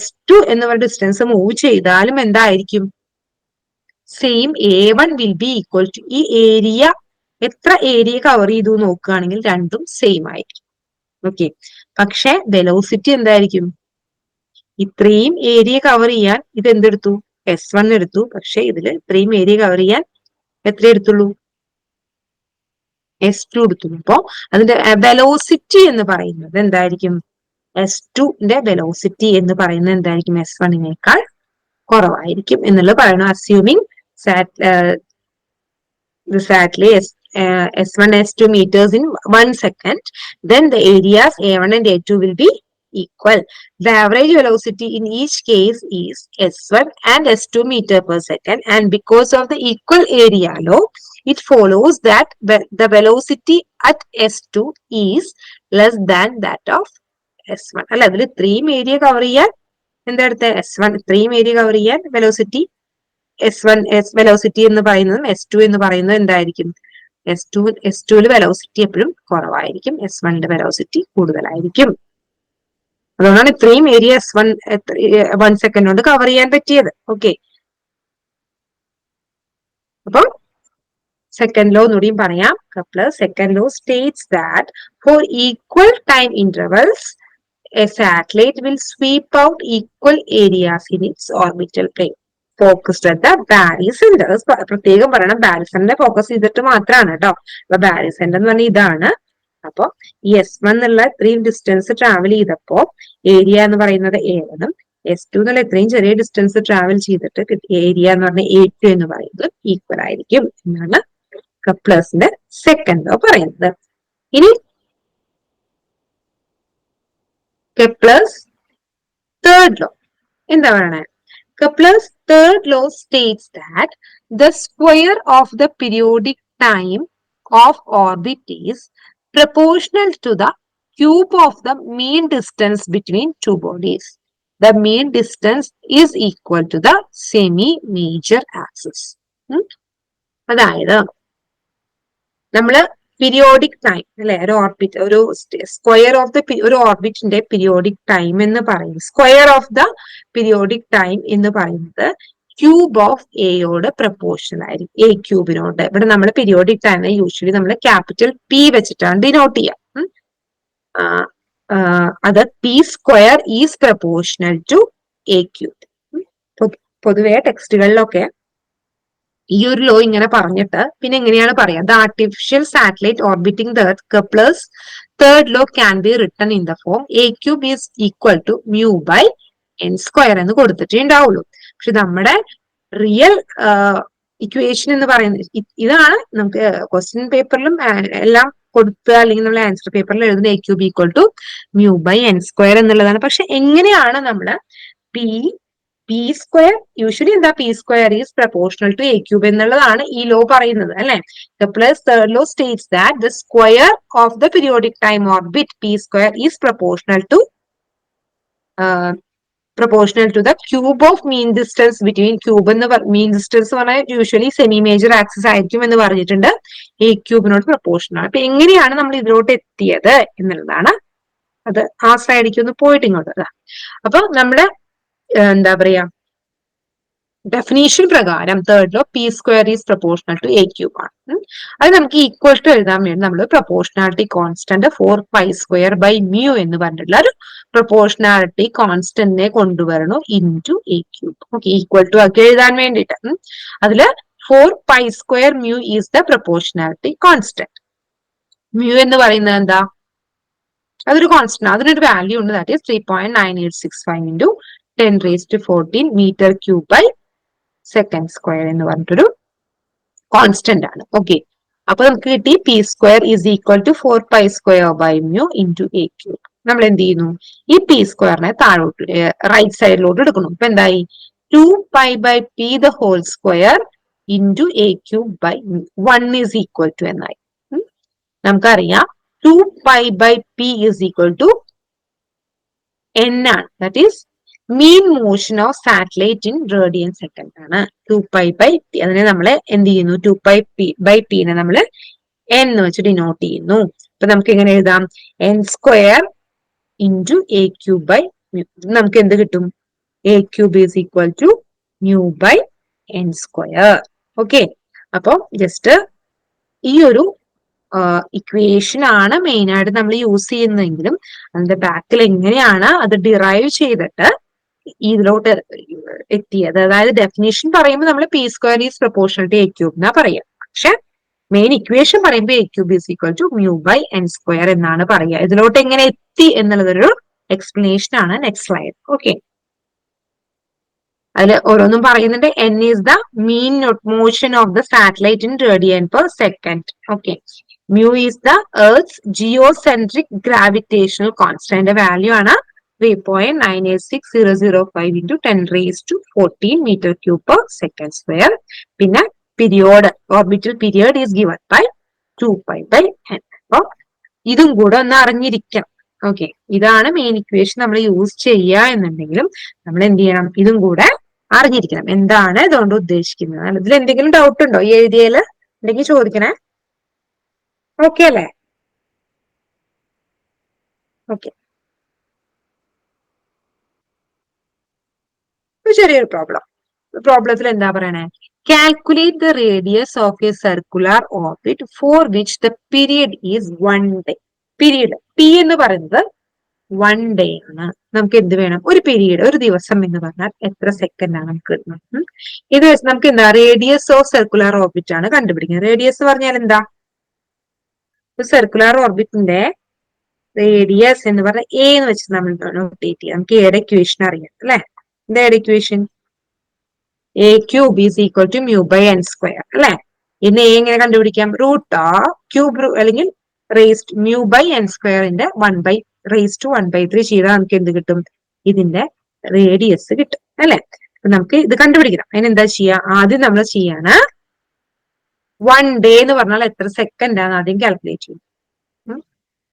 S2 എന്നുള്ള ഡിസ്റ്റൻസ് മൂവ് ചെയ്താലും എന്തായിരിക്കും, same A1 will be equal to ഈ ഏരിയ എത്ര ഏരിയ കവർ ചെയ്തു നോക്കുകയാണെങ്കിൽ രണ്ടും സെയിം ആയിരിക്കും. ഓക്കെ, പക്ഷെ വെലോസിറ്റി എന്തായിരിക്കും, ഇത്രയും ഏരിയ കവർ ചെയ്യാൻ ഇത് എന്തെടുത്തു, S1 എടുത്തു. പക്ഷെ ഇതിൽ ഇത്രയും ഏരിയ കവർ ചെയ്യാൻ എത്ര എടുത്തുള്ളൂ, S2 എടുത്തു. അപ്പോ അതിന്റെ വെലോസിറ്റി എന്ന് പറയുന്നത് എന്തായിരിക്കും, S2ന്റെ വെലോസിറ്റി എന്ന് പറയുന്നത് എന്തായിരിക്കും, S1നേക്കാൾ കുറവായിരിക്കും എന്നുള്ളത് പറയണം. Assuming satellite S1 S2 meters in 1 second, then the areas A1 and A2 will be equal. The average velocity in each case is S1 and S2 meter per second, and because of the equal area law, it follows that the velocity at S2 is less than that of S1. അല്ല, അതിൽ ഇത്രയും area cover ചെയ്യാൻ എന്താ എടുത്ത S1, ഇത്രയും area cover ചെയ്യാൻ velocity S1 velocity എന്ന് പറയുന്നതും S2 എന്ന് പറയുന്നത് എന്തായിരിക്കും, S2ല് വെലോസിറ്റി എപ്പോഴും കുറവായിരിക്കും, S1ന്റെ വെലോസിറ്റി കൂടുതലായിരിക്കും. അതുകൊണ്ടാണ് ഇത്രയും ഏരിയ S1 1 സെക്കൻഡ് കൊണ്ട് കവർ ചെയ്യാൻ പറ്റിയത്. ഓക്കെ, അപ്പം സെക്കൻഡ് ലോ എന്നൂടിയും പറയാം. Kepler's second law states that for equal time intervals a satellite will sweep out equal areas in its orbital plane focused at the barycentre. പ്രത്യേകം പറയണം, ബാരിസെന്ററിനെ focus ചെയ്തിട്ട് മാത്രമാണ് കേട്ടോ. അപ്പൊ ബാരിസെന്റർ എന്ന് പറഞ്ഞാൽ ഇതാണ്. അപ്പൊ ഈ S1 എന്നുള്ള ഇത്രയും ഡിസ്റ്റൻസ് ട്രാവൽ ചെയ്തപ്പോ ഏരിയ എന്ന് പറയുന്നത് A1 ഉം S2 എന്നുള്ള ഇത്രയും ചെറിയ ഡിസ്റ്റൻസ് ട്രാവൽ ചെയ്തിട്ട് ഏരിയ എന്ന് പറഞ്ഞ A2 എന്ന് പറയുന്നത് ഈക്വൽ ആയിരിക്കും എന്നാണ് കെപ്ലേഴ്സിന്റെ സെക്കൻഡ് ലോ പറയുന്നത്. ഇനി കെപ്ലേഴ്സ് തേർഡ് ലോ എന്താ പറയണേ, Kepler's third law states that the square of the periodic time of orbit is proportional to the cube of the mean distance between two bodies. The mean distance is equal to the semi-major axis. അതായത് നമ്മള് periodic time അല്ലെ, ഒരു orbit, ഒരു square of the ഒരു ഓർബിറ്റിന്റെ periodic time എന്ന് പറയുന്നത്, square of the periodic time എന്ന് പറയുന്നത് ക്യൂബ് ഓഫ് എയോട് പ്രപ്പോർഷണൽ ആയിരിക്കും, എ ക്യൂബിനോട്. ഇവിടെ നമ്മൾ പീരിയോഡിക് ടൈം യൂഷ്വലി നമ്മൾ ക്യാപിറ്റൽ പി വെച്ചിട്ടാണ് ഡിനോട്ട് ചെയ്യുക. അത് P square is proportional to a cube. പൊതുവെ ടെക്സ്റ്റുകളിലൊക്കെ ഈ ഒരു ലോ ഇങ്ങനെ പറഞ്ഞിട്ട് പിന്നെ എങ്ങനെയാണ് പറയാ, the artificial satellite orbiting the earth Kepler's third law can be written in the form a cube is equal to mu by n square എന്ന് കൊടുത്തിട്ടേ ഉണ്ടാവുള്ളൂ. പക്ഷെ നമ്മുടെ റിയൽ ഇക്വേഷൻ എന്ന് പറയുന്നത് ഇതാണ്. നമുക്ക് ക്വസ്റ്റ്യൻ പേപ്പറിലും എല്ലാം കൊടുത്ത് അല്ലെങ്കിൽ നമ്മൾ ആൻസർ പേപ്പറിൽ എഴുതുന്ന a cube equal to mu by n square എന്നുള്ളതാണ്. പക്ഷെ എങ്ങനെയാണ് നമ്മള് പി സ്ക്വയർ, യൂഷ്വലി എന്താ, P square is proportional to a cube എന്നുള്ളതാണ് ഈ ലോ പറയുന്നത് അല്ലെ. Kepler's third law states that the square of the periodic time orbit P square is proportional to the cube of mean distance between cube എന്ന് mean distance പറഞ്ഞാൽ usually semi major axis ആയിരിക്കും എന്ന് പറഞ്ഞിട്ടുണ്ട്, A ക്യൂബിനോട് proportional ആണ്. അപ്പൊ എങ്ങനെയാണ് നമ്മൾ ഇതിലോട്ട് എത്തിയത് എന്നുള്ളതാണ്. അത് ആ സൈഡിലേക്ക് ഒന്ന് പോയിട്ട് ഇങ്ങോട്ട്. അപ്പൊ നമ്മുടെ എന്താ പറയാ, ഡെഫിനേഷൻ പ്രകാരം third law P square is proportional to a cube ആണ്. അത് നമുക്ക് ഈക്വൽ ടു എഴുതാൻ വേണ്ടി നമ്മൾ പ്രപ്പോർഷണാലിറ്റി കോൺസ്റ്റന്റ് 4π² ബൈ മ്യൂ എന്ന് പറഞ്ഞിട്ടുള്ള ഒരു പ്രപ്പോർഷണാലിറ്റി കോൺസ്റ്റന്റിനെ കൊണ്ടുവരണു into a cube. Okay, equal to ഒക്കെ എഴുതാൻ വേണ്ടിയിട്ട് അതില് 4π² mu is the proportionality constant. Mu എന്ന് പറയുന്നത് എന്താ, അതൊരു കോൺസ്റ്റന്റ്, അതിനൊരു വാല്യൂ ഉണ്ട്, that is 3.9865 into 10⁻14 metre cube by second square എന്ന് പറഞ്ഞിട്ടൊരു കോൺസ്റ്റന്റ് ആണ്. ഓക്കെ, അപ്പൊ നമുക്ക് കിട്ടി P square is equal to 4π² by mu into a cube. നമ്മൾ എന്ത് ചെയ്യുന്നു, ഈ പി സ്ക്വയറിനെ താഴോട്ട് റൈറ്റ് സൈഡിലോട്ട് എടുക്കുന്നു. ഇപ്പൊ എന്തായി, 2π by P the whole square into a cube by 1 is equal to എന്നായി. നമുക്കറിയാം 2π by P is equal to n ആണ്, that is mean motion of satellite in radian second ആണ് 2π ബൈ പി. അതിനെ നമ്മൾ എന്ത് ചെയ്യുന്നു, 2π ബൈ പിനെ നമ്മൾ n എന്ന് വെച്ച് ഡിനോട്ട് ചെയ്യുന്നു. അപ്പൊ നമുക്ക് എങ്ങനെ എഴുതാം, n square into a cube by mu. നമുക്ക് എന്ത് കിട്ടും, a cube is equal to mu by n square. Okay, അപ്പൊ ജസ്റ്റ് ഈ ഒരു ഇക്വേഷൻ ആണ് മെയിൻ ആയിട്ട് നമ്മൾ യൂസ് ചെയ്യുന്നതെങ്കിലും അതിന്റെ ബാക്കിൽ എങ്ങനെയാണ് അത് ഡിറൈവ് ചെയ്തിട്ട് ഇതിലോട്ട് എത്തിയത്, അതായത് ഡെഫിനേഷൻ പറയുമ്പോൾ നമ്മൾ P square is proportional to a cube എന്നാ പറയാം. പക്ഷെ മെയിൻ ഇക്വേഷൻ പറയുമ്പോൾ a cube is equal to mu by n square എന്നാണ് പറയുക. ഇതിലോട്ട് എങ്ങനെ എത്തി എന്നുള്ളതൊരു എക്സ്പ്ലനേഷൻ ആണ്. Next slide. ഓക്കെ, അതിൽ ഓരോന്നും പറയുന്നുണ്ട്. n is the mean motion of the satellite in radian per second. Okay, mu is the earth's geocentric gravitational constant, value ആണ് 3.986005 into 10⁻14 metre cube per second square. പിന്നെ period, orbital period is given by 2π by n. അപ്പൊ ഇതും കൂടെ ഒന്ന് അറിഞ്ഞിരിക്കണം. Okay, ഇതാണ് main equation നമ്മൾ use ചെയ്യുക എന്നുണ്ടെങ്കിലും നമ്മൾ എന്ത് ചെയ്യണം, ഇതും കൂടെ അറിഞ്ഞിരിക്കണം. എന്താണ് ഇതുകൊണ്ട് ഉദ്ദേശിക്കുന്നത്, ഇതിൽ എന്തെങ്കിലും ഡൗട്ട് ഉണ്ടോ ഈ എഴുതിയതിൽ ഉണ്ടെങ്കിൽ ചോദിക്കണേ. ഓക്കെ അല്ലേ? ഓക്കെ, ചെറിയൊരു പ്രോബ്ലത്തിൽ എന്താ പറയണേ, calculate the radius of a circular orbit for which the period is 1 day. Period T എന്ന് പറയുന്നത് 1 ഡേ ആണ്. നമുക്ക് എന്ത് വേണം, ഒരു പീരീഡ്, ഒരു ദിവസം എന്ന് പറഞ്ഞാൽ എത്ര സെക്കൻഡ് ആണ് നമുക്ക് കിട്ടുന്നത്. ഇത് വെച്ച് നമുക്ക് എന്താ, റേഡിയസ് ഓഫ് സർക്കുലർ ഓർബിറ്റ് ആണ് കണ്ടുപിടിക്കുന്നത്. റേഡിയസ് പറഞ്ഞാൽ എന്താ, സർക്കുലർ ഓർബിറ്റിന്റെ റേഡിയസ് എന്ന് പറഞ്ഞാൽ എ എന്ന് വെച്ച് നമ്മൾ നോട്ടേറ്റ് ചെയ്യാം. നമുക്ക് എയുടെ ഇക്വേഷൻ അറിയാം അല്ലെ. എന്താ equation, a cube is equal to mu by n square അല്ലെ. ഇന്ന് എ എങ്ങനെ കണ്ടുപിടിക്കാം, റൂട്ട് ക്യൂബ് അല്ലെങ്കിൽ റേസ്ഡ് മ്യൂ ബൈ എൻ സ്ക്വയറിന്റെ 1/1/3 ചെയ്താൽ നമുക്ക് എന്ത് കിട്ടും, ഇതിന്റെ റേഡിയസ് കിട്ടും അല്ലെ. നമുക്ക് ഇത് കണ്ടുപിടിക്കണം. അതിനെന്താ ചെയ്യാ? ആദ്യം നമ്മൾ ചെയ്യാണ് 1 day എന്ന് പറഞ്ഞാൽ എത്ര സെക്കൻഡ് ആണ് ആദ്യം കാൽക്കുലേറ്റ് ചെയ്യും.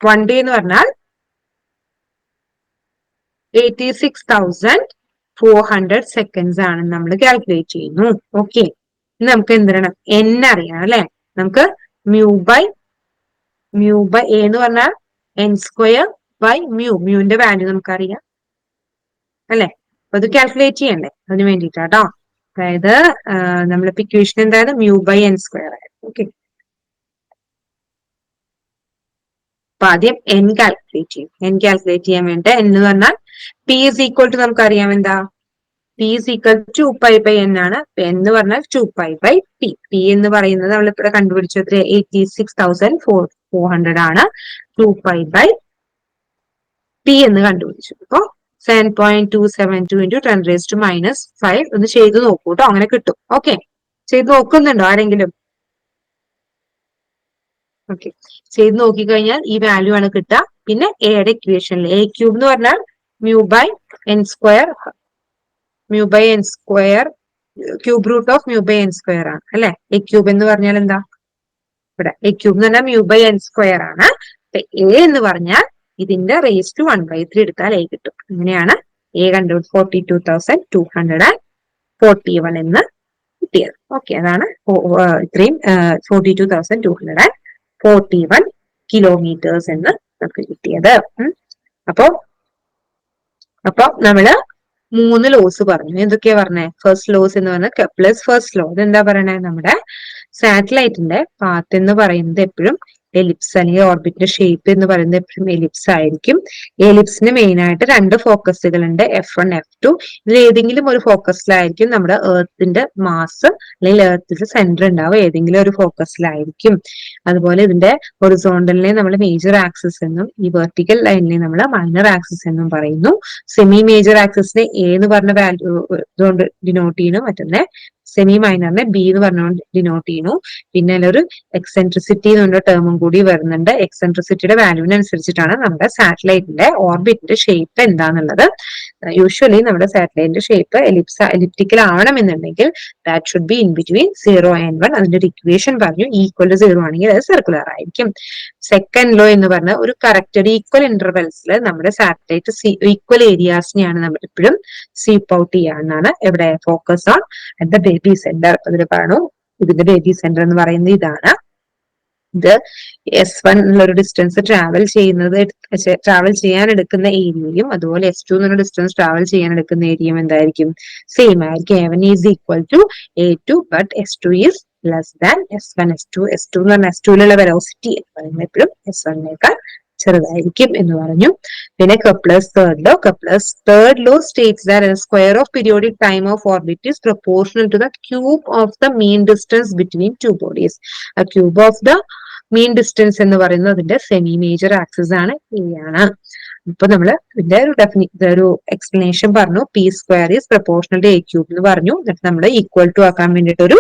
1 day എന്ന് പറഞ്ഞാൽ 86,400 സെക്കൻഡ്സ് ആണ് നമ്മൾ കാൽക്കുലേറ്റ് ചെയ്യുന്നു. ഓക്കെ, നമുക്ക് എന്താണ് n അറിയാം അല്ലെ? നമുക്ക് മ്യൂ ബൈ എ എന്ന് പറഞ്ഞാൽ n² ബൈ മ്യൂന്റെ വാല്യൂ നമുക്കറിയാം അല്ലെ? അപ്പൊ അത് കാൽക്കുലേറ്റ് ചെയ്യണ്ടേ, അതിന് വേണ്ടിട്ടാട്ടോ. അതായത് നമ്മളിപ്പോ ഇക്വേഷൻ എന്താണ്? മ്യൂ ബൈ n² ആയിരുന്നു. ഓക്കെ, അപ്പൊ ആദ്യം n കാൽക്കുലേറ്റ് ചെയ്യും. n കാൽക്കുലേറ്റ് ചെയ്യാൻ വേണ്ടി n എന്ന് പറഞ്ഞാൽ p is equal to നമുക്കറിയാം എന്താ? p is equal to 2π/n ആണ്. n എന്ന് പറഞ്ഞാൽ 2π/p. p എന്ന് പറയുന്നത് നമ്മളിവിടെ കണ്ടുപിടിച്ചത് 86,400 ആണ്. 2π/p എന്ന് കണ്ടുപിടിച്ചു. അപ്പൊ 7.272 into 10⁻⁻5 ഒന്ന് ചെയ്ത് നോക്കൂ കേട്ടോ, അങ്ങനെ കിട്ടും. ഓക്കെ, ചെയ്ത് നോക്കുന്നുണ്ടോ ആരെങ്കിലും? ഓക്കെ, ചെയ്ത് നോക്കിക്കഴിഞ്ഞാൽ ഈ വാല്യൂ ആണ് കിട്ടുക. പിന്നെ എയുടെ ഇക്വേഷനിൽ a³ എന്ന് പറഞ്ഞാൽ mu by n² cube root of mu by n² ആണ് അല്ലെ? a³ എന്ന് പറഞ്ഞാൽ എന്താ? ഇവിടെ a³ എന്ന് പറഞ്ഞാൽ മ്യൂ ബൈ n² ആണ്. a എന്ന് പറഞ്ഞാൽ ഇതിന്റെ റേസ് ടു 1/3 എടുത്താൽ a കിട്ടും. അങ്ങനെയാണ് a കണ്ടു 42,241 എന്ന് കിട്ടിയത്. ഓക്കെ, അതാണ് ഇത്രയും 42,241 കിലോമീറ്റേഴ്സ് എന്ന് നമുക്ക് കിട്ടിയത്. അപ്പൊ നമ്മള് 3 ലോസ് പറഞ്ഞു. എന്തൊക്കെയാ പറഞ്ഞേ? ഫസ്റ്റ് ലോസ് എന്ന് പറഞ്ഞാൽ കെപ്ലേഴ്സ് ഫസ്റ്റ് ലോ. ഇതെന്താ പറയണേ? നമ്മുടെ സാറ്റലൈറ്റിന്റെ പാത്ത് എന്ന് പറയുന്നത് എപ്പോഴും എലിപ്സ് അല്ലെങ്കിൽ ഓർബിറ്റിന്റെ ഷേപ്പ് എന്ന് പറയുന്നത് എപ്പോഴും എലിപ്സ് ആയിരിക്കും. എലിപ്സിന് മെയിൻ ആയിട്ട് 2 ഫോക്കസുകൾ ഉണ്ട്, F1 F2. ഇതിൽ ഏതെങ്കിലും ഒരു ഫോക്കസിലായിരിക്കും നമ്മുടെ എർത്തിന്റെ മാസ് അല്ലെങ്കിൽ എർത്തിന്റെ സെന്റർ ഉണ്ടാവുക, ഏതെങ്കിലും ഒരു ഫോക്കസിലായിരിക്കും. അതുപോലെ ഇതിന്റെ ഹൊറിസോണ്ടലിനെ നമ്മൾ മേജർ ആക്സിസ് എന്നും ഈ വെർട്ടിക്കൽ ലൈനിനെ നമ്മൾ മൈനർ ആക്സിസ് എന്നും പറയുന്നു. സെമി മേജർ ആക്സിസിനെ എ എന്ന് പറഞ്ഞ വാല്യൂ ഇതുകൊണ്ട് ഡിനോട്ട് ചെയ്യുന്നു, മറ്റൊന്നെ സെമി മൈനറിനെ ബി എന്ന് പറഞ്ഞുകൊണ്ട് ഡിനോട്ട് ചെയ്യുന്നു. പിന്നെ അതിലൊരു എക്സെൻട്രിസിറ്റി എന്നുള്ള ടേമും കൂടി വരുന്നുണ്ട്. എക്സെൻട്രിസിറ്റിയുടെ വാല്യൂവിനനുസരിച്ചിട്ടാണ് നമ്മുടെ സാറ്റലൈറ്റിന്റെ ഓർബിറ്റിന്റെ ഷേപ്പ് എന്താന്നുള്ളത്. യൂഷ്വലി നമ്മുടെ സാറ്റലൈറ്റിന്റെ ഷേപ്പ് എലിപ്റ്റിക്കൽ ആവണമെന്നുണ്ടെങ്കിൽ that should be in between 0 and 1. അതിന്റെ ഒരു ഇക്വേഷൻ പറഞ്ഞു, ഈക്വൽ ടു 0 ആണെങ്കിൽ അത് സർക്കുലർ ആയിരിക്കും. സെക്കൻഡ് ലോ എന്ന് പറഞ്ഞ ഒരു കറക്റ്റഡ് ഈക്വൽ ഇന്റർവെൽസിൽ നമ്മുടെ സാറ്റലൈറ്റ് ഈക്വൽ ഏരിയാസിനെയാണ് നമ്മൾ എപ്പോഴും സ്വീപ്പ് ഔട്ട് ചെയ്യാന്നാണ്. എവിടെ? Focus on at the baby centre. അതിൽ പറഞ്ഞു ഇതിന്റെ ബേബി സെന്റർ എന്ന് പറയുന്നത് ഇതാണ്. ഇത് S1 എന്നുള്ള ഡിസ്റ്റൻസ് ട്രാവൽ ചെയ്യാൻ എടുക്കുന്ന ഏരിയയും അതുപോലെ S2 എന്നുള്ള ഡിസ്റ്റൻസ് ട്രാവൽ ചെയ്യാൻ എടുക്കുന്ന ഏരിയയും എന്തായിരിക്കും? സെയിം ആയിരിക്കും. A1 is equal to A2 but S2 is less than S1. S2 എന്ന് പറഞ്ഞാൽ S2ലുള്ള വെലോസിറ്റി എന്ന് പറയുന്നത് എപ്പോഴും S1നേക്കാൾ ചെറുതായിരിക്കും എന്ന് പറഞ്ഞു. പിന്നെ Kepler's third law states that square of periodic time of orbit is proportional to the cube of the mean distance between two bodies. ആ cube of the mean distance എന്ന് പറയുന്നത് അതിന്റെ സെമി മേജർ ആക്സിസ് ആണ്, A ആണ്. ഇപ്പൊ നമ്മള് ഇതിന്റെ ഒരു എക്സ്പ്ലനേഷൻ പറഞ്ഞു. p² is proportional to a³ എന്ന് പറഞ്ഞു. എന്നിട്ട് നമ്മൾ ഈക്വൽ ടു ആക്കാൻ വേണ്ടിട്ട് ഒരു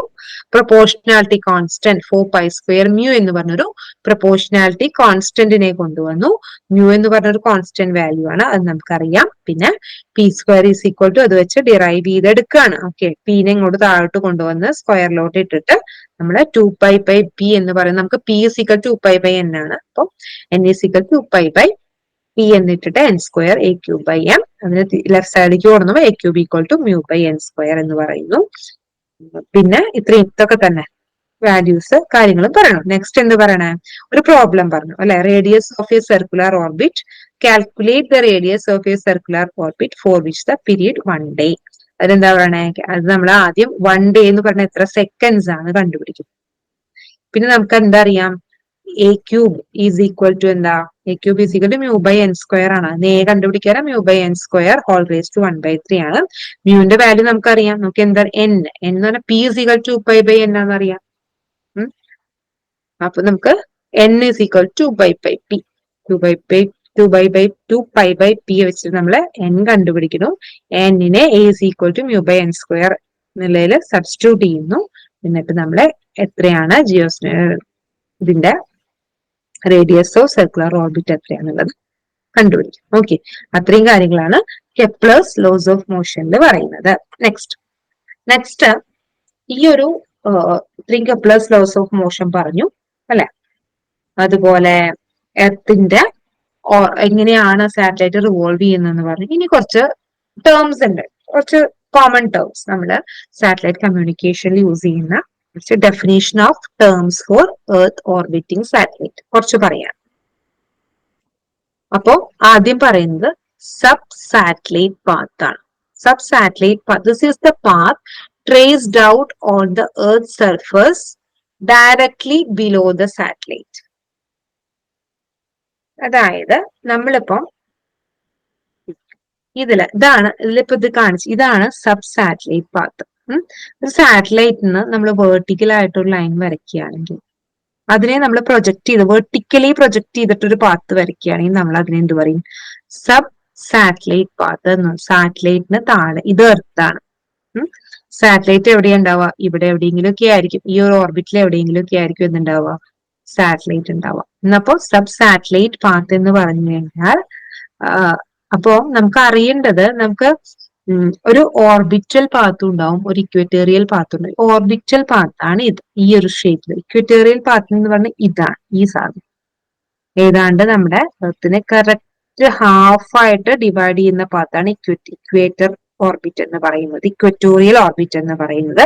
പ്രൊപ്പോർഷണാലിറ്റി കോൺസ്റ്റന്റ് 4π² മ്യൂ എന്ന് പറഞ്ഞൊരു പ്രൊപ്പോർഷണാലിറ്റി കോൺസ്റ്റന്റിനെ കൊണ്ടുവന്നു. മ്യൂ എന്ന് പറഞ്ഞൊരു കോൺസ്റ്റന്റ് വാല്യൂ ആണ്, അത് നമുക്കറിയാം. പിന്നെ p² ഈസ് ഈക്വൽ ടു അത് വെച്ച് ഡിറൈവ് ചെയ്തെടുക്കുകയാണ്. ഓക്കെ, പീനെ ഇങ്ങോട്ട് താഴോട്ട് കൊണ്ടുവന്ന് സ്ക്വയറിലോട്ട് ഇട്ടിട്ട് നമ്മള് 2π/p എന്ന് പറയുന്നത് നമുക്ക് p is equal to 2π/n ആണ്. അപ്പൊ n is equal to 2π/p എന്നിട്ടിട്ട് n² a³/m. അതിന് ലെഫ്റ്റ് സൈഡിലേക്ക് കൊടുക്കുമ്പോൾ a³ equal to mu by n² എന്ന് പറയുന്നു. പിന്നെ ഇതൊക്കെ തന്നെ വാല്യൂസ് കാര്യങ്ങളും പറയണം. നെക്സ്റ്റ് എന്ത് പറയണേ? ഒരു പ്രോബ്ലം പറഞ്ഞു അല്ലെ? Radius of a circular orbit, calculate the radius of a circular orbit for which the period 1 day. അതെന്താ പറയണേ? അത് നമ്മൾ ആദ്യം 1 day എന്ന് പറഞ്ഞ എത്ര സെക്കൻഡ്സ് ആണ് കണ്ടുപിടിക്കും. പിന്നെ നമുക്ക് എന്താ അറിയാം? a³ ഈസ് ഈക്വൽ ടു എന്താ? a³ is equal to mu by n² ആണ്. നേ കണ്ടുപിടിക്കാറ് mu by n² whole raise to 1/3 ആണ്. മ്യൂവിന്റെ വാല്യൂ നമുക്കറിയാം. നമുക്ക് എന്താ n എന്ന് പറഞ്ഞാൽ p is equal to 2π/n ആണെന്നറിയാം. അപ്പൊ നമുക്ക് n is equal to 2π/p 2π/p വെച്ചിട്ട് നമ്മള് n കണ്ടുപിടിക്കുന്നു. n-നെ a is equal to mu by n² എന്നുള്ളതിൽ സബ്സ്റ്റിറ്റ്യൂട്ട് ചെയ്യുന്നു. എന്നിട്ട് നമ്മള് എത്രയാണ് ഇതിന്റെ റേഡിയസ് ഓഫ് സർക്കുലർ ഓർബിറ്റ് എത്രയാണുള്ളത് കണ്ടുപിടിക്കും. ഓക്കെ, അത്രയും കാര്യങ്ങളാണ് കെപ്ലേഴ്സ് ലോസ് ഓഫ് മോഷനിൽ പറയുന്നത്. നെക്സ്റ്റ് ഈ ഒരു ഇത്രയും കെപ്ലേഴ്സ് ലോസ് ഓഫ് മോഷൻ പറഞ്ഞു അല്ലെ. അതുപോലെ എർത്തിന്റെ എങ്ങനെയാണ് സാറ്റലൈറ്റ് റിവോൾവ് ചെയ്യുന്നതെന്ന് പറഞ്ഞു. ഇനി കുറച്ച് ടേംസ് ഉണ്ട്, കുറച്ച് കോമൺ ടേംസ് നമ്മൾ സാറ്റലൈറ്റ് കമ്മ്യൂണിക്കേഷനിൽ യൂസ് ചെയ്യുന്ന കുറച്ച് definition of terms for earth orbiting satellite കുറച്ച് പറയാം. അപ്പോ ആദ്യം പറയുന്നത് സബ് സാറ്റലൈറ്റ് പാത്ത് ആണ്. Sub satellite path, this is the path traced out on the earth surface directly below the satellite. അതായത് നമ്മളിപ്പം ഇതിലിപ്പോ ഇത് കാണിച്ചു, ഇതാണ് സബ് സാറ്റലൈറ്റ് പാത്ത്. ഒരു സാറ്റലൈറ്റിന് നമ്മൾ വേർട്ടിക്കൽ ആയിട്ടൊരു ലൈൻ വരയ്ക്കുകയാണെങ്കിൽ അതിനെ നമ്മൾ വെർട്ടിക്കലി പ്രൊജക്ട് ചെയ്തിട്ടൊരു പാത്ത് വരയ്ക്കുകയാണെങ്കിൽ നമ്മൾ അതിനെ എന്ത് പറയും? സബ് സാറ്റലൈറ്റ് പാത്ത് എന്ന്. സാറ്റലൈറ്റിന് താഴെ ഇത് എർത്താണ്. സാറ്റലൈറ്റ് എവിടെയാ ഉണ്ടാവുക? ഇവിടെ എവിടെയെങ്കിലും ഒക്കെ ആയിരിക്കും, ഈ ഒരു ഓർബിറ്റിൽ എവിടെയെങ്കിലും ഒക്കെ ആയിരിക്കും എന്തുണ്ടാവുക? സാറ്റലൈറ്റ് ഉണ്ടാവുക. എന്നപ്പോ സബ് സാറ്റലൈറ്റ് പാത്ത് എന്ന് പറഞ്ഞു കഴിഞ്ഞാൽ അപ്പോ നമുക്ക് അറിയേണ്ടത്, നമുക്ക് ഒരു ഓർബിറ്റൽ പാത്തും ഉണ്ടാവും, ഒരു ഇക്വേറ്റോറിയൽ പാത്തും ഉണ്ടാവും. ഓർബിറ്റൽ പാത്താണ് ഇത്, ഈ ഒരു ഷേപ്പിൽ. ഇക്വേറ്റോറിയൽ പാത്ത് എന്ന് പറഞ്ഞാൽ ഇതാണ്, ഈ സാധനം. ഏതാണ്ട് നമ്മുടെ എർത്തിനെ കറക്റ്റ് ഹാഫ് ആയിട്ട് ഡിവൈഡ് ചെയ്യുന്ന പാത്താണ് ഇക്വേറ്റർ ഓർബിറ്റ് എന്ന് പറയുന്നത്, ഇക്വറ്റോറിയൽ ഓർബിറ്റ് എന്ന് പറയുന്നത്.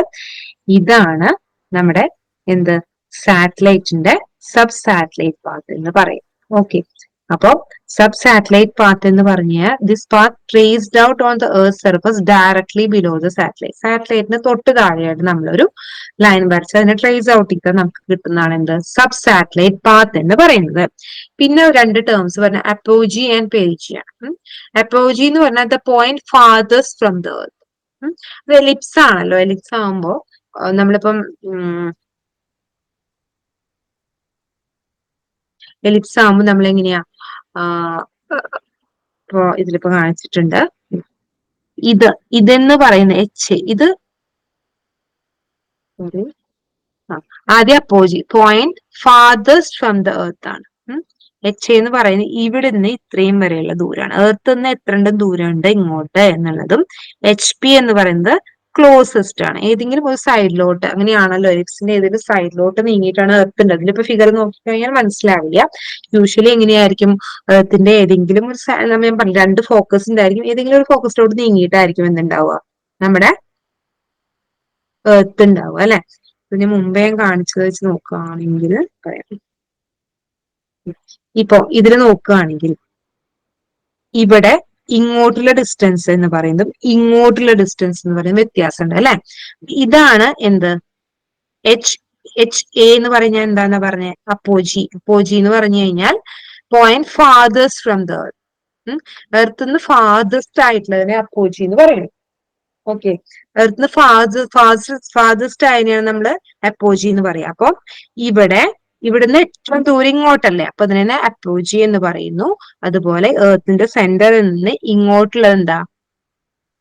ഇതാണ് നമ്മുടെ എന്ത് സാറ്റലൈറ്റിന്റെ സബ് സാറ്റലൈറ്റ് പാത്ത് എന്ന് പറയും. ഓക്കെ, അപ്പൊ സബ് സാറ്റലൈറ്റ് പാത്ത് എന്ന് പറഞ്ഞാൽ this path traced out on the earth surface directly below the satellite. സാറ്റലൈറ്റിന് തൊട്ട് താഴെയായിട്ട് നമ്മളൊരു ലൈൻ വരച്ച് അതിനെ ട്രേസ് ഔട്ട് ചെയ്താൽ നമുക്ക് കിട്ടുന്നതാണ് എന്ത്? സബ് സാറ്റലൈറ്റ് പാത്ത് എന്ന് പറയുന്നത്. പിന്നെ രണ്ട് ടേംസ് പറഞ്ഞ അപ്പോജി ആൻഡ് പെരിജി ആണ്. അപ്പോജി എന്ന് പറഞ്ഞാൽ the point farthest from the earth. അത് എലിപ്സ് ആണല്ലോ. എലിപ്സ് ആകുമ്പോ നമ്മളിപ്പം എലിപ്സ് ആകുമ്പോൾ നമ്മൾ എങ്ങനെയാ ഇപ്പോ ഇതിലിപ്പോ കാണിച്ചിട്ടുണ്ട്. ഇതെന്ന് പറയുന്ന ഇത് ആദ്യം apogee, point farthest from the earth ആണ്. എന്ന് പറയുന്നത് ഇവിടെ നിന്ന് ഇത്രയും വരെയുള്ള ദൂരമാണ്. എർത്ത് നിന്ന് എത്ര ദൂരമുണ്ട് ഇങ്ങോട്ട് എന്നുള്ളതും. HP എന്ന് പറയുന്നത് ക്ലോസസ്റ്റ് ആണ്, ഏതെങ്കിലും ഒരു സൈഡിലോട്ട്. അങ്ങനെയാണല്ലോ, എലിപ്സിന്റെ ഏതെങ്കിലും സൈഡിലോട്ട് നീങ്ങിയിട്ടാണ് എർത്ത് ഉണ്ട്. അതിലിപ്പോ ഫിഗർ നോക്കിക്കഴിഞ്ഞാൽ മനസ്സിലാവില്ല. യൂഷ്വലി എങ്ങനെയായിരിക്കും? എർത്തിന്റെ ഏതെങ്കിലും ഒരു ഞാൻ പറഞ്ഞു, രണ്ട് ഫോക്കസ് ഉണ്ടായിരിക്കും, ഏതെങ്കിലും ഒരു ഫോക്കസിലോട്ട് നീങ്ങിയിട്ടായിരിക്കും എന്തുണ്ടാവുക? നമ്മുടെ എർത്ത് ഉണ്ടാവുക അല്ലെ. ഇതിന് മുമ്പേ ഞാൻ കാണിച്ചത് വെച്ച് നോക്കുകയാണെങ്കിൽ പറയാം. ഇപ്പൊ ഇതിൽ നോക്കുകയാണെങ്കിൽ ഇവിടെ ഇങ്ങോട്ടുള്ള ഡിസ്റ്റൻസ് എന്ന് പറയുന്നതും ഇങ്ങോട്ടുള്ള ഡിസ്റ്റൻസ് എന്ന് പറയുന്നത് വ്യത്യാസമുണ്ട് അല്ലെ. ഇതാണ് എന്ത്? HA എന്ന് പറഞ്ഞാൽ എന്താന്ന് പറഞ്ഞ അപ്പോജി. അപ്പോജി എന്ന് പറഞ്ഞു കഴിഞ്ഞാൽ point farthest from the earth. Earth നിന്ന് ഫാർദസ്റ്റ് ആയിട്ടുള്ളതിനെ അപ്പോജി എന്ന് പറയുന്നത്. ഓക്കെ, എർത്ത് നിന്ന് ഫാർദസ്റ്റ് ആയതിനെയാണ് നമ്മള് അപ്പോജി എന്ന് പറയാം. അപ്പൊ ഇവിടുന്ന് ഏറ്റവും ദൂരം ഇങ്ങോട്ടല്ലേ, അപ്പൊ അതിനെ അപ്പോജി എന്ന് പറയുന്നു. അതുപോലെ എർത്തിന്റെ സെന്ററിൽ നിന്ന് ഇങ്ങോട്ടുള്ളത് എന്താ?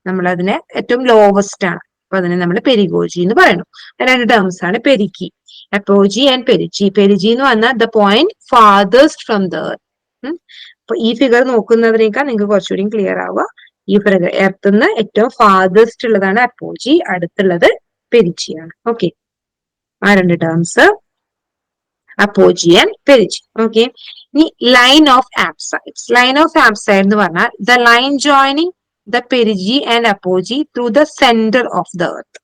നമ്മളതിനെ ഏറ്റവും ലോവസ്റ്റ് ആണ്, അപ്പൊ അതിനെ നമ്മൾ പെരിഗോജി എന്ന് പറയുന്നു. രണ്ട് ടേംസ് ആണ് പെരിക്കി, അപ്പോജി ആൻഡ് പെരിജി. പെരിജി എന്ന് പറഞ്ഞാൽ the point farthest from the earth. അപ്പൊ ഈ ഫിഗർ നോക്കുന്നതിനേക്കാൾ നിങ്ങൾക്ക് കുറച്ചുകൂടി ക്ലിയർ ആവുക. ഈ ഫിഗർ എർത്തുനിന്ന് ഏറ്റവും ഫാർദസ്റ്റ് ഉള്ളതാണ് അപ്പോജി, അടുത്തുള്ളത് പെരിജിയാണ്. ഓക്കെ, ആ രണ്ട് terms apogee and perigee. Okay, ഇനി line of apsides. Line of apside എന്ന് പറഞ്ഞാൽ the line joining the perigee and apogee through the centre of the earth.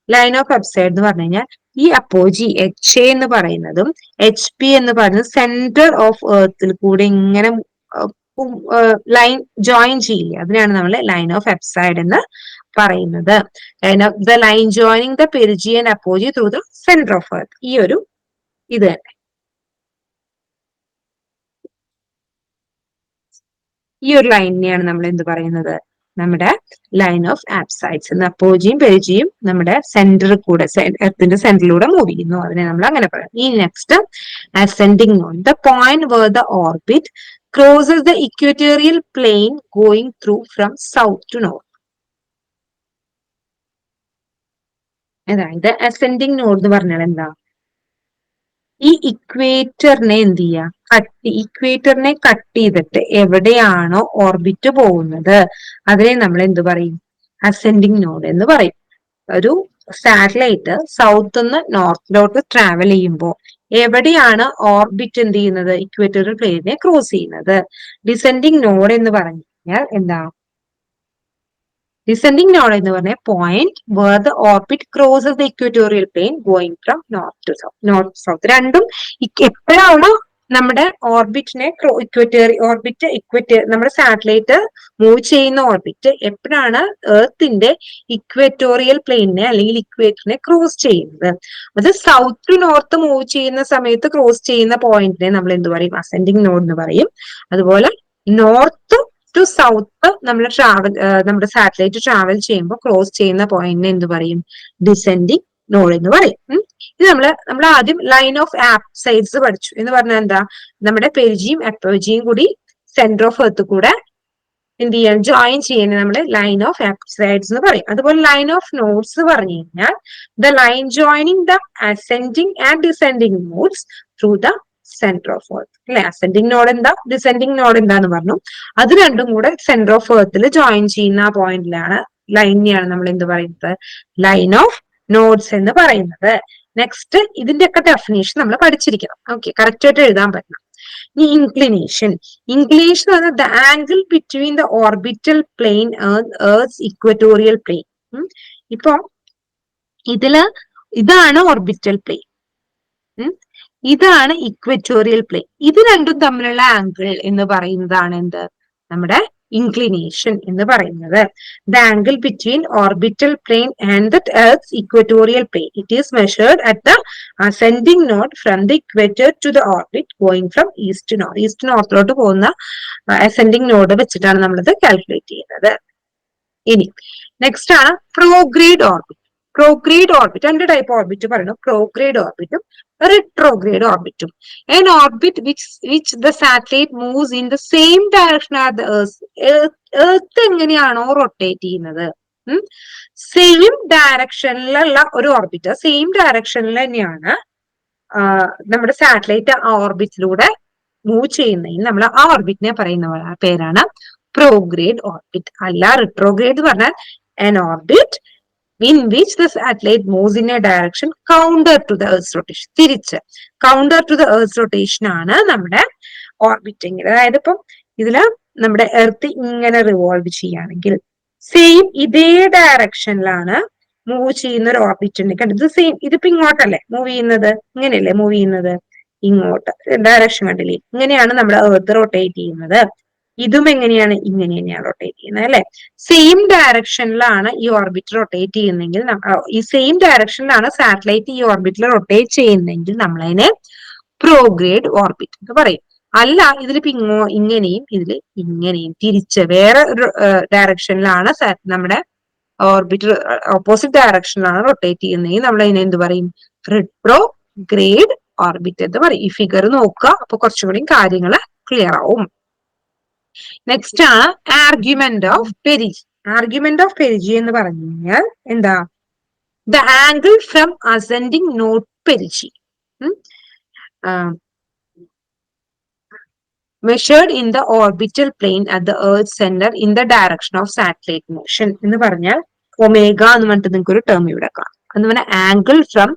Line of apside എന്ന് പറഞ്ഞു കഴിഞ്ഞാൽ ഈ അപ്പോജി HA എന്ന് പറയുന്നതും HP എന്ന് പറയുന്നത് സെന്റർ ഓഫ് എർത്തിൽ കൂടെ ഇങ്ങനെ ലൈൻ ജോയിൻ ചെയ്യില്ല, അതിനാണ് നമ്മൾ ലൈൻ ഓഫ് അപ്സൈഡ് എന്ന് പറയുന്നത്. The line joining the perigee and apogee through the centre of earth. ഈ ഒരു ഇത് തന്നെ, ഈ ഒരു ലൈനിനെയാണ് നമ്മൾ എന്ത് പറയുന്നത്? നമ്മുടെ ലൈൻ ഓഫ് ആപ്സൈഡ്സ്. അപ്പോജിയും പെരിജിയും നമ്മുടെ സെന്ററിൽ കൂടെ, എർത്തിന്റെ സെന്ററിലൂടെ മൂവ് ചെയ്യുന്നു, അതിനെ നമ്മൾ അങ്ങനെ പറയാം. ഈ next ascending node, the point where the orbit crosses the equatorial plane going through from south to north. അതായത് അസെൻഡിങ് നോഡ് എന്ന് പറഞ്ഞാൽ എന്താ? ഈ ഇക്വേറ്ററിനെ എന്ത് ചെയ്യുക, ഇക്വേറ്ററിനെ കട്ട് ചെയ്തിട്ട് എവിടെയാണോ ഓർബിറ്റ് പോകുന്നത് അതിനെ നമ്മൾ എന്ത് പറയും, അസെൻഡിങ് നോഡ് എന്ന് പറയും. ഒരു സാറ്റലൈറ്റ് സൗത്ത് നിന്ന് നോർത്തിലോട്ട് ട്രാവൽ ചെയ്യുമ്പോൾ എവിടെയാണ് ഓർബിറ്റ് എന്ത് ചെയ്യുന്നത്, ഇക്വേറ്റോറിയൽ പ്ലെയിനെ ക്രോസ് ചെയ്യുന്നത്. ഡിസെൻഡിങ് നോഡ് എന്ന് പറഞ്ഞു കഴിഞ്ഞാൽ എന്താ, ഡിസെൻഡിങ് നോഡ് എന്ന് പറഞ്ഞ point where the orbit crosses the equatorial plane going from north to south. North south രണ്ടും എപ്പോഴാണ് നമ്മുടെ ഓർബിറ്റിനെ നമ്മുടെ സാറ്റലൈറ്റ് മൂവ് ചെയ്യുന്ന ഓർബിറ്റ് എപ്പോഴാണ് എർത്തിന്റെ ഇക്വേറ്റോറിയൽ പ്ലെയിനെ അല്ലെങ്കിൽ ഇക്വേറ്ററിനെ ക്രോസ് ചെയ്യുന്നത്, അത് സൗത്ത് ടു നോർത്ത് മൂവ് ചെയ്യുന്ന സമയത്ത് ക്രോസ് ചെയ്യുന്ന പോയിന്റിനെ നമ്മൾ എന്ത് പറയും, അസെൻഡിങ് നോഡ് എന്ന് പറയും. അതുപോലെ നോർത്ത് ടു സൗത്ത് നമ്മുടെ സാറ്റലൈറ്റ് ട്രാവൽ ചെയ്യുമ്പോൾ ക്രോസ് ചെയ്യുന്ന പോയിന്റിനെ എന്ത് പറയും, ഡിസെൻഡിങ് നോഡ് എന്ന് പറയും. ഇത് നമ്മൾ ആദ്യം ലൈൻ ഓഫ് ആപ്സൈഡ്സ് പഠിച്ചു എന്ന് പറഞ്ഞാൽ എന്താ, നമ്മുടെ പെരിജിയും അപ്പോജിയും കൂടി സെന്റർ ഓഫ് എർത്ത് കൂടെ എന്ത് ചെയ്യാൻ ജോയിൻ ചെയ്യുന്ന നമ്മൾ ലൈൻ ഓഫ് ആപ്സൈഡ്സ് എന്ന് പറയും. അതുപോലെ ലൈൻ ഓഫ് നോഡ്സ് പറഞ്ഞു കഴിഞ്ഞാൽ the line joining the ascending and descending nodes through the centre of earth. അല്ലെ, അസെൻഡിങ് നോഡ് എന്താ, ഡിസെൻഡിങ് നോഡ് എന്താന്ന് പറഞ്ഞു. അത് രണ്ടും കൂടെ സെന്റർ ഓഫ് എർത്തിൽ ജോയിൻ ചെയ്യുന്ന ആ പോയിന്റിലാണ് ലൈനെയാണ് നമ്മൾ എന്ത് പറയുന്നത്, ലൈൻ ഓഫ് നോഡ്സ് എന്ന് പറയുന്നത്. നെക്സ്റ്റ് ഇതിന്റെയൊക്കെ ഡെഫിനേഷൻ നമ്മൾ പഠിച്ചിരിക്കണം. ഓക്കെ, കറക്റ്റ് ആയിട്ട് എഴുതാൻ പറ്റണം. ഈ ഇൻക്ലിനേഷൻ എന്ന് പറഞ്ഞാൽ the angle between the orbital plane earth equatorial plane. ഇപ്പൊ ഇതാണ് ഓർബിറ്റൽ പ്ലെയിൻ, ഇതാണ് ഇക്വറ്റോറിയൽ പ്ലെയിൻ. ഇത് രണ്ടും തമ്മിലുള്ള ആംഗിൾ എന്ന് പറയുന്നതാണ് എന്ത്, നമ്മുടെ ഇൻക്ലിനേഷൻ എന്ന് പറയുന്നത്. The angle between orbital plane and the earth equatorial plane, it is measured at the ascending node from the equator to the orbit going from east to north. East നോർത്തിലോട്ട് പോകുന്ന ascending node വെച്ചിട്ടാണ് നമ്മളിത് calculate ചെയ്യുന്നത്. ഇനി next ആണ് പ്രോഗ്രേഡ് orbit. പ്രോഗ്രേഡ് orbit രണ്ട് type orbit പറയുന്നു, പ്രോഗ്രേഡ് ഓർബിറ്റും retrograde orbitum. An orbit which the satellite moves in the same direction as the Earth എങ്ങനെയാണോ റൊട്ടേറ്റ് ചെയ്യുന്നത്, സെയിം ഡയറക്ഷനിലുള്ള ഒരു ഓർബിറ്റ്, സെയിം ഡയറക്ഷനിൽ തന്നെയാണ് നമ്മുടെ സാറ്റലൈറ്റ് ആ ഓർബിറ്റിലൂടെ മൂവ് ചെയ്യുന്നതിന് നമ്മൾ ആ ഓർബിറ്റിനെ പറയുന്ന പേരാണ് പ്രോഗ്രേഡ് ഓർബിറ്റ്. അല്ല റിട്രോഗ്രേഡ് പറഞ്ഞാൽ an orbit in which the satellite moves in a direction counter to the Earth's rotation. തിരിച്ച് counter to the Earth's rotation ആണ് നമ്മുടെ ഓർബിറ്റിംഗ്. അതായത് ഇപ്പം ഇതില് നമ്മുടെ എർത്ത് ഇങ്ങനെ റിവോൾവ് ചെയ്യുകയാണെങ്കിൽ സെയിം ഇതേ ഡയറക്ഷനിലാണ് മൂവ് ചെയ്യുന്ന ഒരു ഓർബിറ്റ് ഉണ്ട്. കണ്ടത് സെയിം, ഇതിപ്പോ ഇങ്ങോട്ടല്ലേ മൂവ് ചെയ്യുന്നത്, ഇങ്ങനെയല്ലേ മൂവ് ചെയ്യുന്നത്, ഇങ്ങോട്ട് ഡയറക്ഷൻ കണ്ടില്ലേ, ഇങ്ങനെയാണ് നമ്മുടെ എർത്ത് റൊട്ടേറ്റ് ചെയ്യുന്നത്. ഇതും എങ്ങനെയാണ്, ഇങ്ങനെ തന്നെയാണ് റൊട്ടേറ്റ് ചെയ്യുന്നത് അല്ലെ. സെയിം ഡയറക്ഷനിലാണ് ഈ ഓർബിറ്റ് റൊട്ടേറ്റ് ചെയ്യുന്നെങ്കിൽ, ഈ സെയിം ഡയറക്ഷനിലാണ് സാറ്റലൈറ്റ് ഈ ഓർബിറ്റിൽ റൊട്ടേറ്റ് ചെയ്യുന്നെങ്കിൽ നമ്മളതിനെ പ്രോഗ്രേഡ് ഓർബിറ്റ് എന്ന് പറയും. അല്ല ഇതിലിപ്പോ ഇങ്ങനെയും ഇതിൽ ഇങ്ങനെയും തിരിച്ച് വേറെ ഒരു ഡയറക്ഷനിലാണ് നമ്മുടെ ഓർബിറ്റ് ഓപ്പോസിറ്റ് ഡയറക്ഷനിലാണ് റൊട്ടേറ്റ് ചെയ്യുന്നതെങ്കിൽ നമ്മൾ അതിനെ എന്ത് പറയും, റിട്രോഗ്രേഡ് ഓർബിറ്റ് എന്ന് പറയും. ഈ ഫിഗർ നോക്കുക, അപ്പൊ കുറച്ചും കൂടി കാര്യങ്ങൾ ക്ലിയർ ആവും. നെക്സ്റ്റ് ആണ് argument of perigee. Argument of perigee എന്ന് പറഞ്ഞു കഴിഞ്ഞാൽ എന്താ, the angle from ascending node perigee measured in the orbital plane at the Earth's center in the direction of satellite motion എന്ന് പറഞ്ഞാൽ ഒമേഗ എന്ന് പറഞ്ഞിട്ട് നിങ്ങൾക്ക് ഒരു ടേം ഇവിടെ കാണാം. എന്ന് പറഞ്ഞാൽ angle from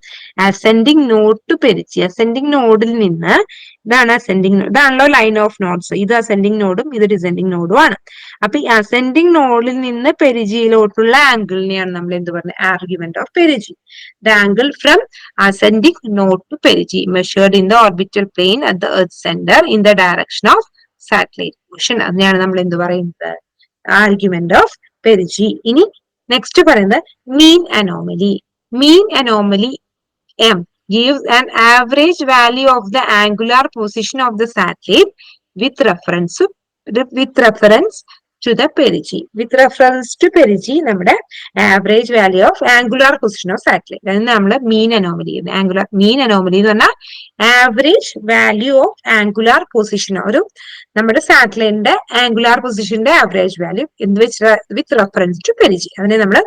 ascending node to perigee. Ascending നോഡിൽ നിന്ന്, ഇതാണ് അസെൻഡിങ് നോഡ്, ഇതാണല്ലോ ലൈൻ ഓഫ് നോഡ്സ്, ഇത് അസെൻഡിങ് നോഡും ഇത് ഡിസെൻഡിങ് നോഡും ആണ്. അപ്പൊ ഈ അസെൻഡിങ് നോഡിൽ നിന്ന് പെരിജിയിലോട്ടുള്ള ആംഗിളിനെയാണ് നമ്മൾ എന്ത് പറയുന്നത്, argument of perigee. The angle from ascending node to perigee measured in the orbital plane at the earth centre in the direction of satellite motion. അതിനെയാണ് നമ്മൾ എന്ത് പറയുന്നത്, ആർഗ്യുമെന്റ് ഓഫ് പെരിജി. ഇനി നെക്സ്റ്റ് പറയുന്നത് മീൻ anomaly. Mean anomaly M gives an average value of the angular position of the satellite with reference to the perigee. With reference to perigee, നമ്മുടെ average value of angular position of satellite. അതാണ് നമ്മുടെ mean anomaly. mean anomaly എന്ന് പറഞ്ഞാൽ average value of angular position, ഒരു നമ്മുടെ സാറ്റലൈറ്റിന്റെ angular പൊസിഷന്റെ average value with reference to perigee, അതിനെ നമ്മൾ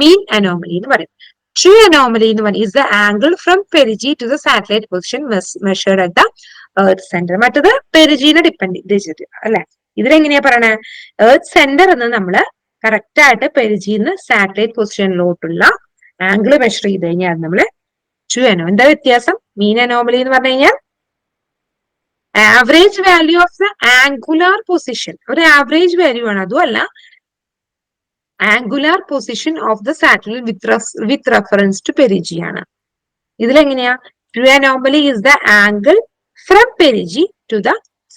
മീൻ അനോമലി എന്ന് പറയും. True anomaly എന്ന് പറഞ്ഞാൽ is the angle from perigee to the satellite position measured at the earth center. മറ്റത് പെരിജീനെ ഡിപ്പെൻഡ് ചെയ്തിട്ട് അല്ലെ. ഇതിലെങ്ങനെയാ പറയണേ, എർത്ത് സെന്റർ എന്ന് നമ്മള് കറക്റ്റ് ആയിട്ട് പെരിജിന്ന് സാറ്റലൈറ്റ് പൊസിഷനിലോട്ടുള്ള ആംഗിൾ മെഷർ ചെയ്ത് കഴിഞ്ഞാൽ നമ്മള് ട്രൂ അനോ. എന്താ വ്യത്യാസം? മീൻ അനോമലി എന്ന് പറഞ്ഞു കഴിഞ്ഞാൽ average value of the angular position, ഒരു ആവറേജ് വാല്യൂ ആണ്. അതുമല്ല angular position of the satellite with reference to perigee ആണ്. ഇതിലെങ്ങനെയാ, true anomaly is the angle from perigee to the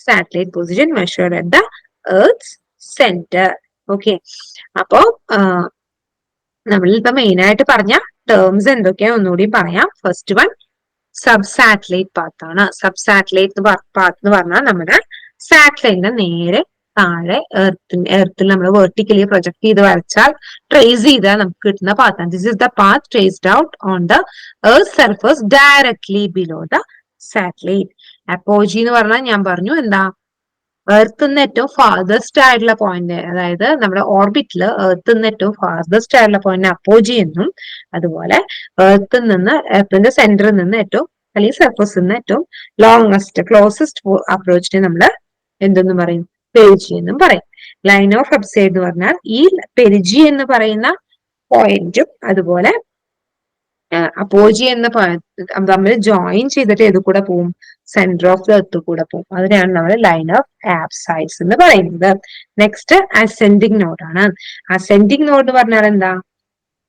satellite position measured at the earth centre. Okay, അപ്പോ നമ്മളിപ്പോ main ആയിട്ട് പറഞ്ഞ terms എന്തൊക്കെയാ ഒന്നുകൂടി പറയാം. First one sub satellite path ആണ്. സബ് സാറ്റലൈറ്റ് പാത്ത് എന്ന് പറഞ്ഞാൽ നമ്മുടെ സാറ്റലൈറ്റിന്റെ നേരെ താഴെ എർത്തിൽ നമ്മൾ വെർട്ടിക്കലി പ്രൊജക്ട് ചെയ്ത് വരച്ചാൽ ട്രേസ് ചെയ്താൽ നമുക്ക് കിട്ടുന്ന പാത്താണ്. This is the path traced out on the earth surface directly below the satellite. Apogee എന്ന് പറഞ്ഞാൽ ഞാൻ പറഞ്ഞു എന്താ, എർത്ത് നിന്ന് ഏറ്റവും ഫാർദസ്റ്റ് ആയിട്ടുള്ള പോയിന്റ്, അതായത് നമ്മുടെ ഓർബിറ്റില് എർത്ത് നിന്ന് ഏറ്റവും ഫാർദസ്റ്റ് ആയിട്ടുള്ള പോയിന്റ് അപ്പോജി എന്നും, അതുപോലെ എർത്തിന്റെ സെന്ററിൽ നിന്ന് ഏറ്റവും അല്ലെങ്കിൽ സർഫസിൽ നിന്ന് ഏറ്റവും ലോങ്സ്റ്റ് ക്ലോസസ്റ്റ് അപ്രോച്ചിനെ നമ്മള് എന്തെന്ന് പറയും, പെരിജി എന്നും പറയും. ലൈൻ ഓഫ് അപ്സൈഡ് എന്ന് പറഞ്ഞാൽ ഈ പെരിജി എന്ന് പറയുന്ന പോയിന്റും അതുപോലെ അപ്പോജി എന്ന തമ്മിൽ ജോയിൻ ചെയ്തിട്ട് ഏത് കൂടെ പോവും, സെന്റർ ഓഫ് ദ എർത്ത് കൂടെ പോകും. അതിനാണ് നമ്മൾ ലൈൻ ഓഫ് ആബ്സൈഡ്സ് എന്ന് പറയുന്നത്. നെക്സ്റ്റ് അസെൻഡിങ് നോഡ് ആണ്. അസെൻഡിങ് നോഡ് എന്ന് പറഞ്ഞാൽ എന്താ,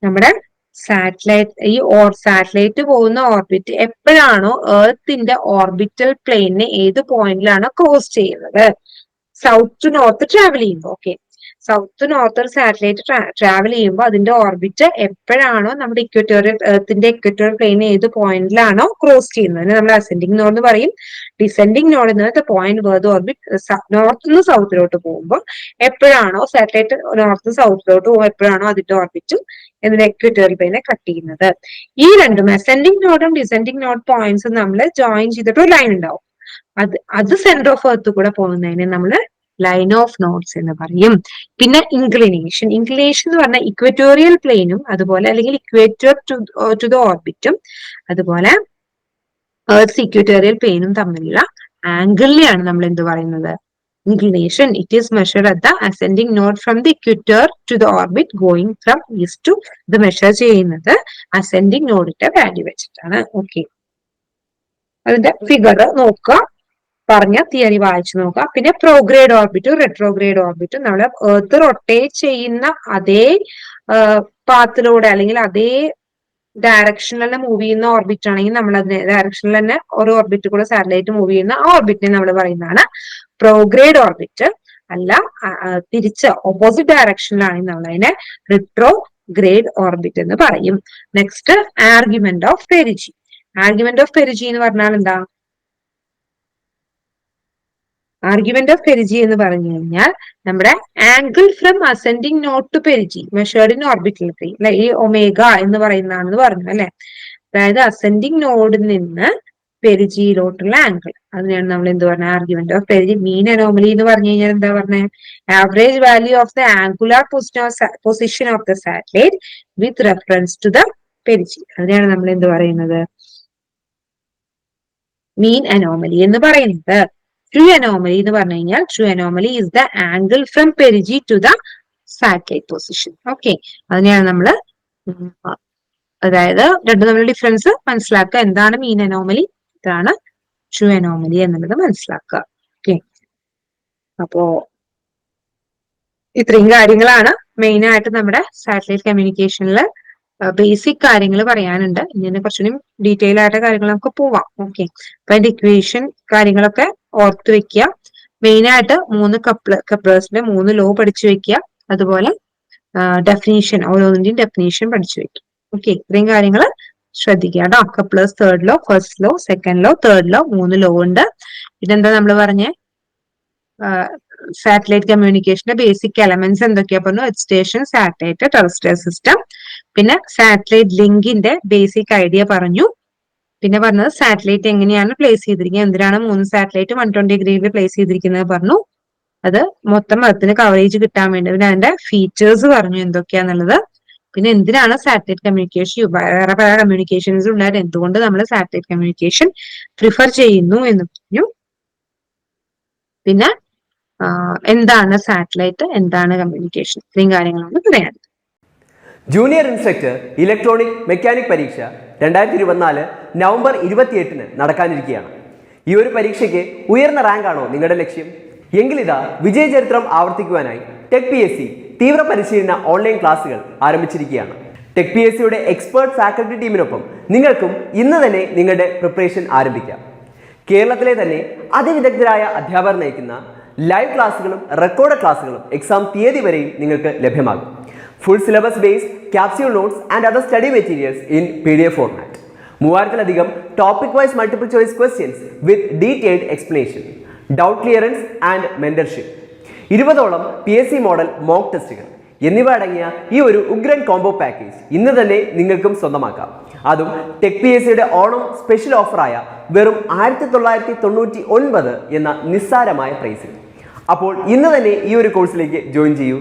നമ്മുടെ സാറ്റലൈറ്റ് സാറ്റലൈറ്റ് പോകുന്ന ഓർബിറ്റ് എപ്പോഴാണോ എർത്തിന്റെ ഓർബിറ്റൽ പ്ലെയിനിനെ ഏത് പോയിന്റിലാണോ ക്രോസ് ചെയ്യുന്നത്, സൗത്ത് ടു നോർത്ത് ട്രാവൽ ചെയ്യുമ്പോൾ. Okay, south north satellite travel ചെയ്യുമ്പോൾ അതിന്റെ ഓർബിറ്റ് എപ്പോഴാണോ നമ്മുടെ എർത്തിന്റെ ഇക്വറ്റോറിയൽ പ്ലെയിൻ ഏത് പോയിന്റിലാണോ ക്രോസ് ചെയ്യുന്നത് നമ്മൾ അസെൻഡിങ് നോഡ് എന്ന് പറയും. ഡിസെൻഡിങ് നോഡ് എന്നത് point where the orbit north നിന്ന് സൗത്തിലോട്ട് പോകുമ്പോൾ എപ്പോഴാണോ സാറ്റലൈറ്റ് നോർത്ത് സൗത്തിലോട്ട് പോകുമ്പോൾ എപ്പോഴാണോ അതിന്റെ ഓർബിറ്റും ഇതിന്റെ ഇക്വറ്റോറിയൽ പ്ലെയിനെ കട്ട് ചെയ്യുന്നത്. ഈ രണ്ടും അസെൻഡിങ് നോഡും ഡിസെൻഡിങ് നോഡ് പോയിന്റ്സും നമ്മൾ ജോയിൻ ചെയ്തിട്ട് ഒരു ലൈൻ ഉണ്ടാവും. അത് സെന്റർ ഓഫ് എർത്ത് കൂടെ പോകുന്നതിനെ നമ്മള് ലൈൻ ഓഫ് നോഡ്സ് എന്ന് പറയും. പിന്നെ ഇൻക്ലിനേഷൻ എന്ന് പറഞ്ഞാൽ ഇക്വറ്റോറിയൽ പ്ലെയിനും അതുപോലെ അല്ലെങ്കിൽ ഇക്വേറ്റർ ടു ദ ഓർബിറ്റും അതുപോലെ എർത്ത് ഇക്വറ്റോറിയൽ പ്ലെയിനും തമ്മിലുള്ള ആംഗിളിനെയാണ് നമ്മൾ എന്ത് പറയുന്നത്, inclination. It is measured at the ascending node from the equator to the orbit going from east to. ഇത് മെഷർ ചെയ്യുന്നത് അസെൻഡിങ് നോഡിന്റെ വാല്യൂ വെച്ചിട്ടാണ്. ഓക്കെ, അതിന്റെ ഫിഗർ നോക്കുക, പറഞ്ഞ തിയറി വായിച്ചു നോക്കുക. പിന്നെ പ്രോഗ്രേഡ് ഓർബിറ്റും റെട്രോഗ്രേഡ് ഓർബിറ്റും നമ്മൾ എർത്ത് റൊട്ടേറ്റ് ചെയ്യുന്ന അതേ പാത്തിലൂടെ അല്ലെങ്കിൽ അതേ ഡയറക്ഷനിൽ തന്നെ മൂവ് ചെയ്യുന്ന ഓർബിറ്റ് ആണെങ്കിൽ നമ്മൾ അതിനെ ഡയറക്ഷനിൽ തന്നെ ഒരു ഓർബിറ്റ് കൂടെ സാറ്റലൈറ്റ് മൂവ് ചെയ്യുന്ന ആ ഓർബിറ്റിനെ നമ്മൾ പറയുന്നതാണ് പ്രോഗ്രേഡ് ഓർബിറ്റ്. അല്ല തിരിച്ച് ഓപ്പോസിറ്റ് ഡയറക്ഷനിലാണെങ്കിൽ നമ്മൾ അതിനെ റിട്രോഗ്രേഡ് ഓർബിറ്റ് എന്ന് പറയും. Next argument of perigee. Argument of perigee എന്ന് പറഞ്ഞാൽ എന്താ, ആർഗ്യുമെന്റ് ഓഫ് പെരിജി എന്ന് പറഞ്ഞു കഴിഞ്ഞാൽ നമ്മുടെ angle from ascending node to perigee measured in orbital plane, അല്ലെ, ഈ ഒമേഗ എന്ന് പറയുന്നതാണെന്ന് പറഞ്ഞു അല്ലെ. അതായത് അസെൻഡിങ് നോഡിൽ നിന്ന് പെരിജിയിലോട്ടുള്ള ആംഗിൾ, അതിനാണ് നമ്മൾ എന്ത് പറഞ്ഞ argument of perigee. Mean anomaly എന്ന് പറഞ്ഞു കഴിഞ്ഞാൽ എന്താ പറഞ്ഞത്, average value of the angular position of the satellite with reference to the perigee, അതിനാണ് നമ്മൾ എന്ത് പറയുന്നത്, മീൻ അനോമലി എന്ന് പറയുന്നത്. ട്രൂ അനോമലി എന്ന് പറഞ്ഞു കഴിഞ്ഞാൽ true anomaly is the angle from perigee to the satellite position. Okay, അതിനെയാണ് നമ്മള് അതായത് രണ്ടും തമ്മിലുള്ള ഡിഫറൻസ് മനസ്സിലാക്കുക. എന്താണ് മീൻ അനോമലി, ഇതാണ് ട്രൂ അനോമലി എന്നുള്ളത് മനസ്സിലാക്കുക. ഓക്കെ, അപ്പോ ഇത്രയും കാര്യങ്ങളാണ് മെയിൻ ആയിട്ട് നമ്മുടെ സാറ്റലൈറ്റ് കമ്മ്യൂണിക്കേഷനിൽ ബേസിക് കാര്യങ്ങൾ പറയാനുണ്ട്. ഇങ്ങനെ കുറച്ചുകൂടി ഡീറ്റെയിൽ ആയിട്ട് കാര്യങ്ങൾ നമുക്ക് പോവാം. ഓക്കെ, അപ്പൊ അതിന്റെ ഇക്വേഷൻ കാര്യങ്ങളൊക്കെ ഓർത്ത് വെക്കുക. മെയിൻ ആയിട്ട് 3 കപ്ലേഴ്സിന്റെ 3 ലോ പഠിച്ചു വെക്കുക. അതുപോലെ ഡെഫിനീഷൻ, ഓരോന്നിന്റെയും ഡെഫിനീഷൻ പഠിച്ചു വെക്കുക. ഓക്കെ, ഇത്രയും കാര്യങ്ങൾ ശ്രദ്ധിക്കുക കേട്ടോ. Kepler's third law, first law, second law, third law, 3 law ഉണ്ട്. ഇതെന്താ നമ്മൾ പറഞ്ഞേ, സാറ്റലൈറ്റ് കമ്മ്യൂണിക്കേഷന്റെ ബേസിക് എലമെന്റ്സ് എന്തൊക്കെയാ പറഞ്ഞു, earth station, satellite, terrestrial system. പിന്നെ സാറ്റലൈറ്റ് ലിങ്കിന്റെ ബേസിക് ഐഡിയ പറഞ്ഞു. പിന്നെ പറഞ്ഞത് സാറ്റലൈറ്റ് എങ്ങനെയാണ് പ്ലേസ് ചെയ്തിരിക്കുന്നത്, എന്തിനാണ് 3 സാറ്റലൈറ്റ് 120 ഡിഗ്രിയിൽ പ്ലേസ് ചെയ്തിരിക്കുന്നത് പറഞ്ഞു. അത് മൊത്തം എർത്തിന് കവറേജ് കിട്ടാൻ വേണ്ടി. പിന്നെ അതിന്റെ ഫീച്ചേഴ്സ് പറഞ്ഞു എന്തൊക്കെയാന്നുള്ളത്. പിന്നെ എന്തിനാണ് സാറ്റലൈറ്റ് കമ്മ്യൂണിക്കേഷൻ, വേറെ പല കമ്മ്യൂണിക്കേഷൻസ് ഉണ്ടായിട്ട് എന്തുകൊണ്ട് നമ്മൾ സാറ്റലൈറ്റ് കമ്മ്യൂണിക്കേഷൻ പ്രിഫർ ചെയ്യുന്നു എന്ന് പറഞ്ഞു. പിന്നെ എന്താണ് സാറ്റലൈറ്റ്, എന്താണ് കമ്മ്യൂണിക്കേഷൻ, ഇത്രയും കാര്യങ്ങളാണ് പറയാൻ. ജൂനിയർ ഇൻസ്ട്രക്ടർ ഇലക്ട്രോണിക് മെക്കാനിക് പരീക്ഷ 2024 നവംബർ 28 നടക്കാനിരിക്കുകയാണ്. ഈ ഒരു പരീക്ഷയ്ക്ക് ഉയർന്ന റാങ്ക് ആണോ നിങ്ങളുടെ ലക്ഷ്യം? എങ്കിലിതാ വിജയചരിത്രം ആവർത്തിക്കുവാനായി ടെക് PSC തീവ്ര പരിശീലന ഓൺലൈൻ ക്ലാസുകൾ ആരംഭിച്ചിരിക്കുകയാണ്. ടെക് PSCയുടെ എക്സ്പേർട്ട് ഫാക്കൽറ്റി ടീമിനൊപ്പം നിങ്ങൾക്കും ഇന്ന് തന്നെ നിങ്ങളുടെ പ്രിപ്പറേഷൻ ആരംഭിക്കാം. കേരളത്തിലെ തന്നെ അതിവിദഗ്ധരായ അധ്യാപകർ നയിക്കുന്ന ലൈവ് ക്ലാസ്സുകളും റെക്കോർഡ് ക്ലാസ്സുകളും എക്സാം തീയതി വരെയും നിങ്ങൾക്ക് ലഭ്യമാകും. Full syllabus based capsule notes and other study materials in PDF format. 3000-ലധികം topic wise multiple choice questions with detailed explanation, doubt clearance and mentorship, 20ഓളം PSC മോഡൽ മോക്ക് ടെസ്റ്റുകൾ എന്നിവ അടങ്ങിയ ഈ ഒരു ഉഗ്രൻ കോംബോ പാക്കേജ് ഇന്ന് തന്നെ നിങ്ങൾക്കും സ്വന്തമാക്കാം. അതും ടെക് PSCയുടെ ഓണം സ്പെഷ്യൽ ഓഫറായ വെറും 1999 എന്ന നിസ്സാരമായ പ്രൈസിൽ. അപ്പോൾ ഇന്ന് തന്നെ ഈ ഒരു കോഴ്സിലേക്ക് ജോയിൻ ചെയ്യൂ.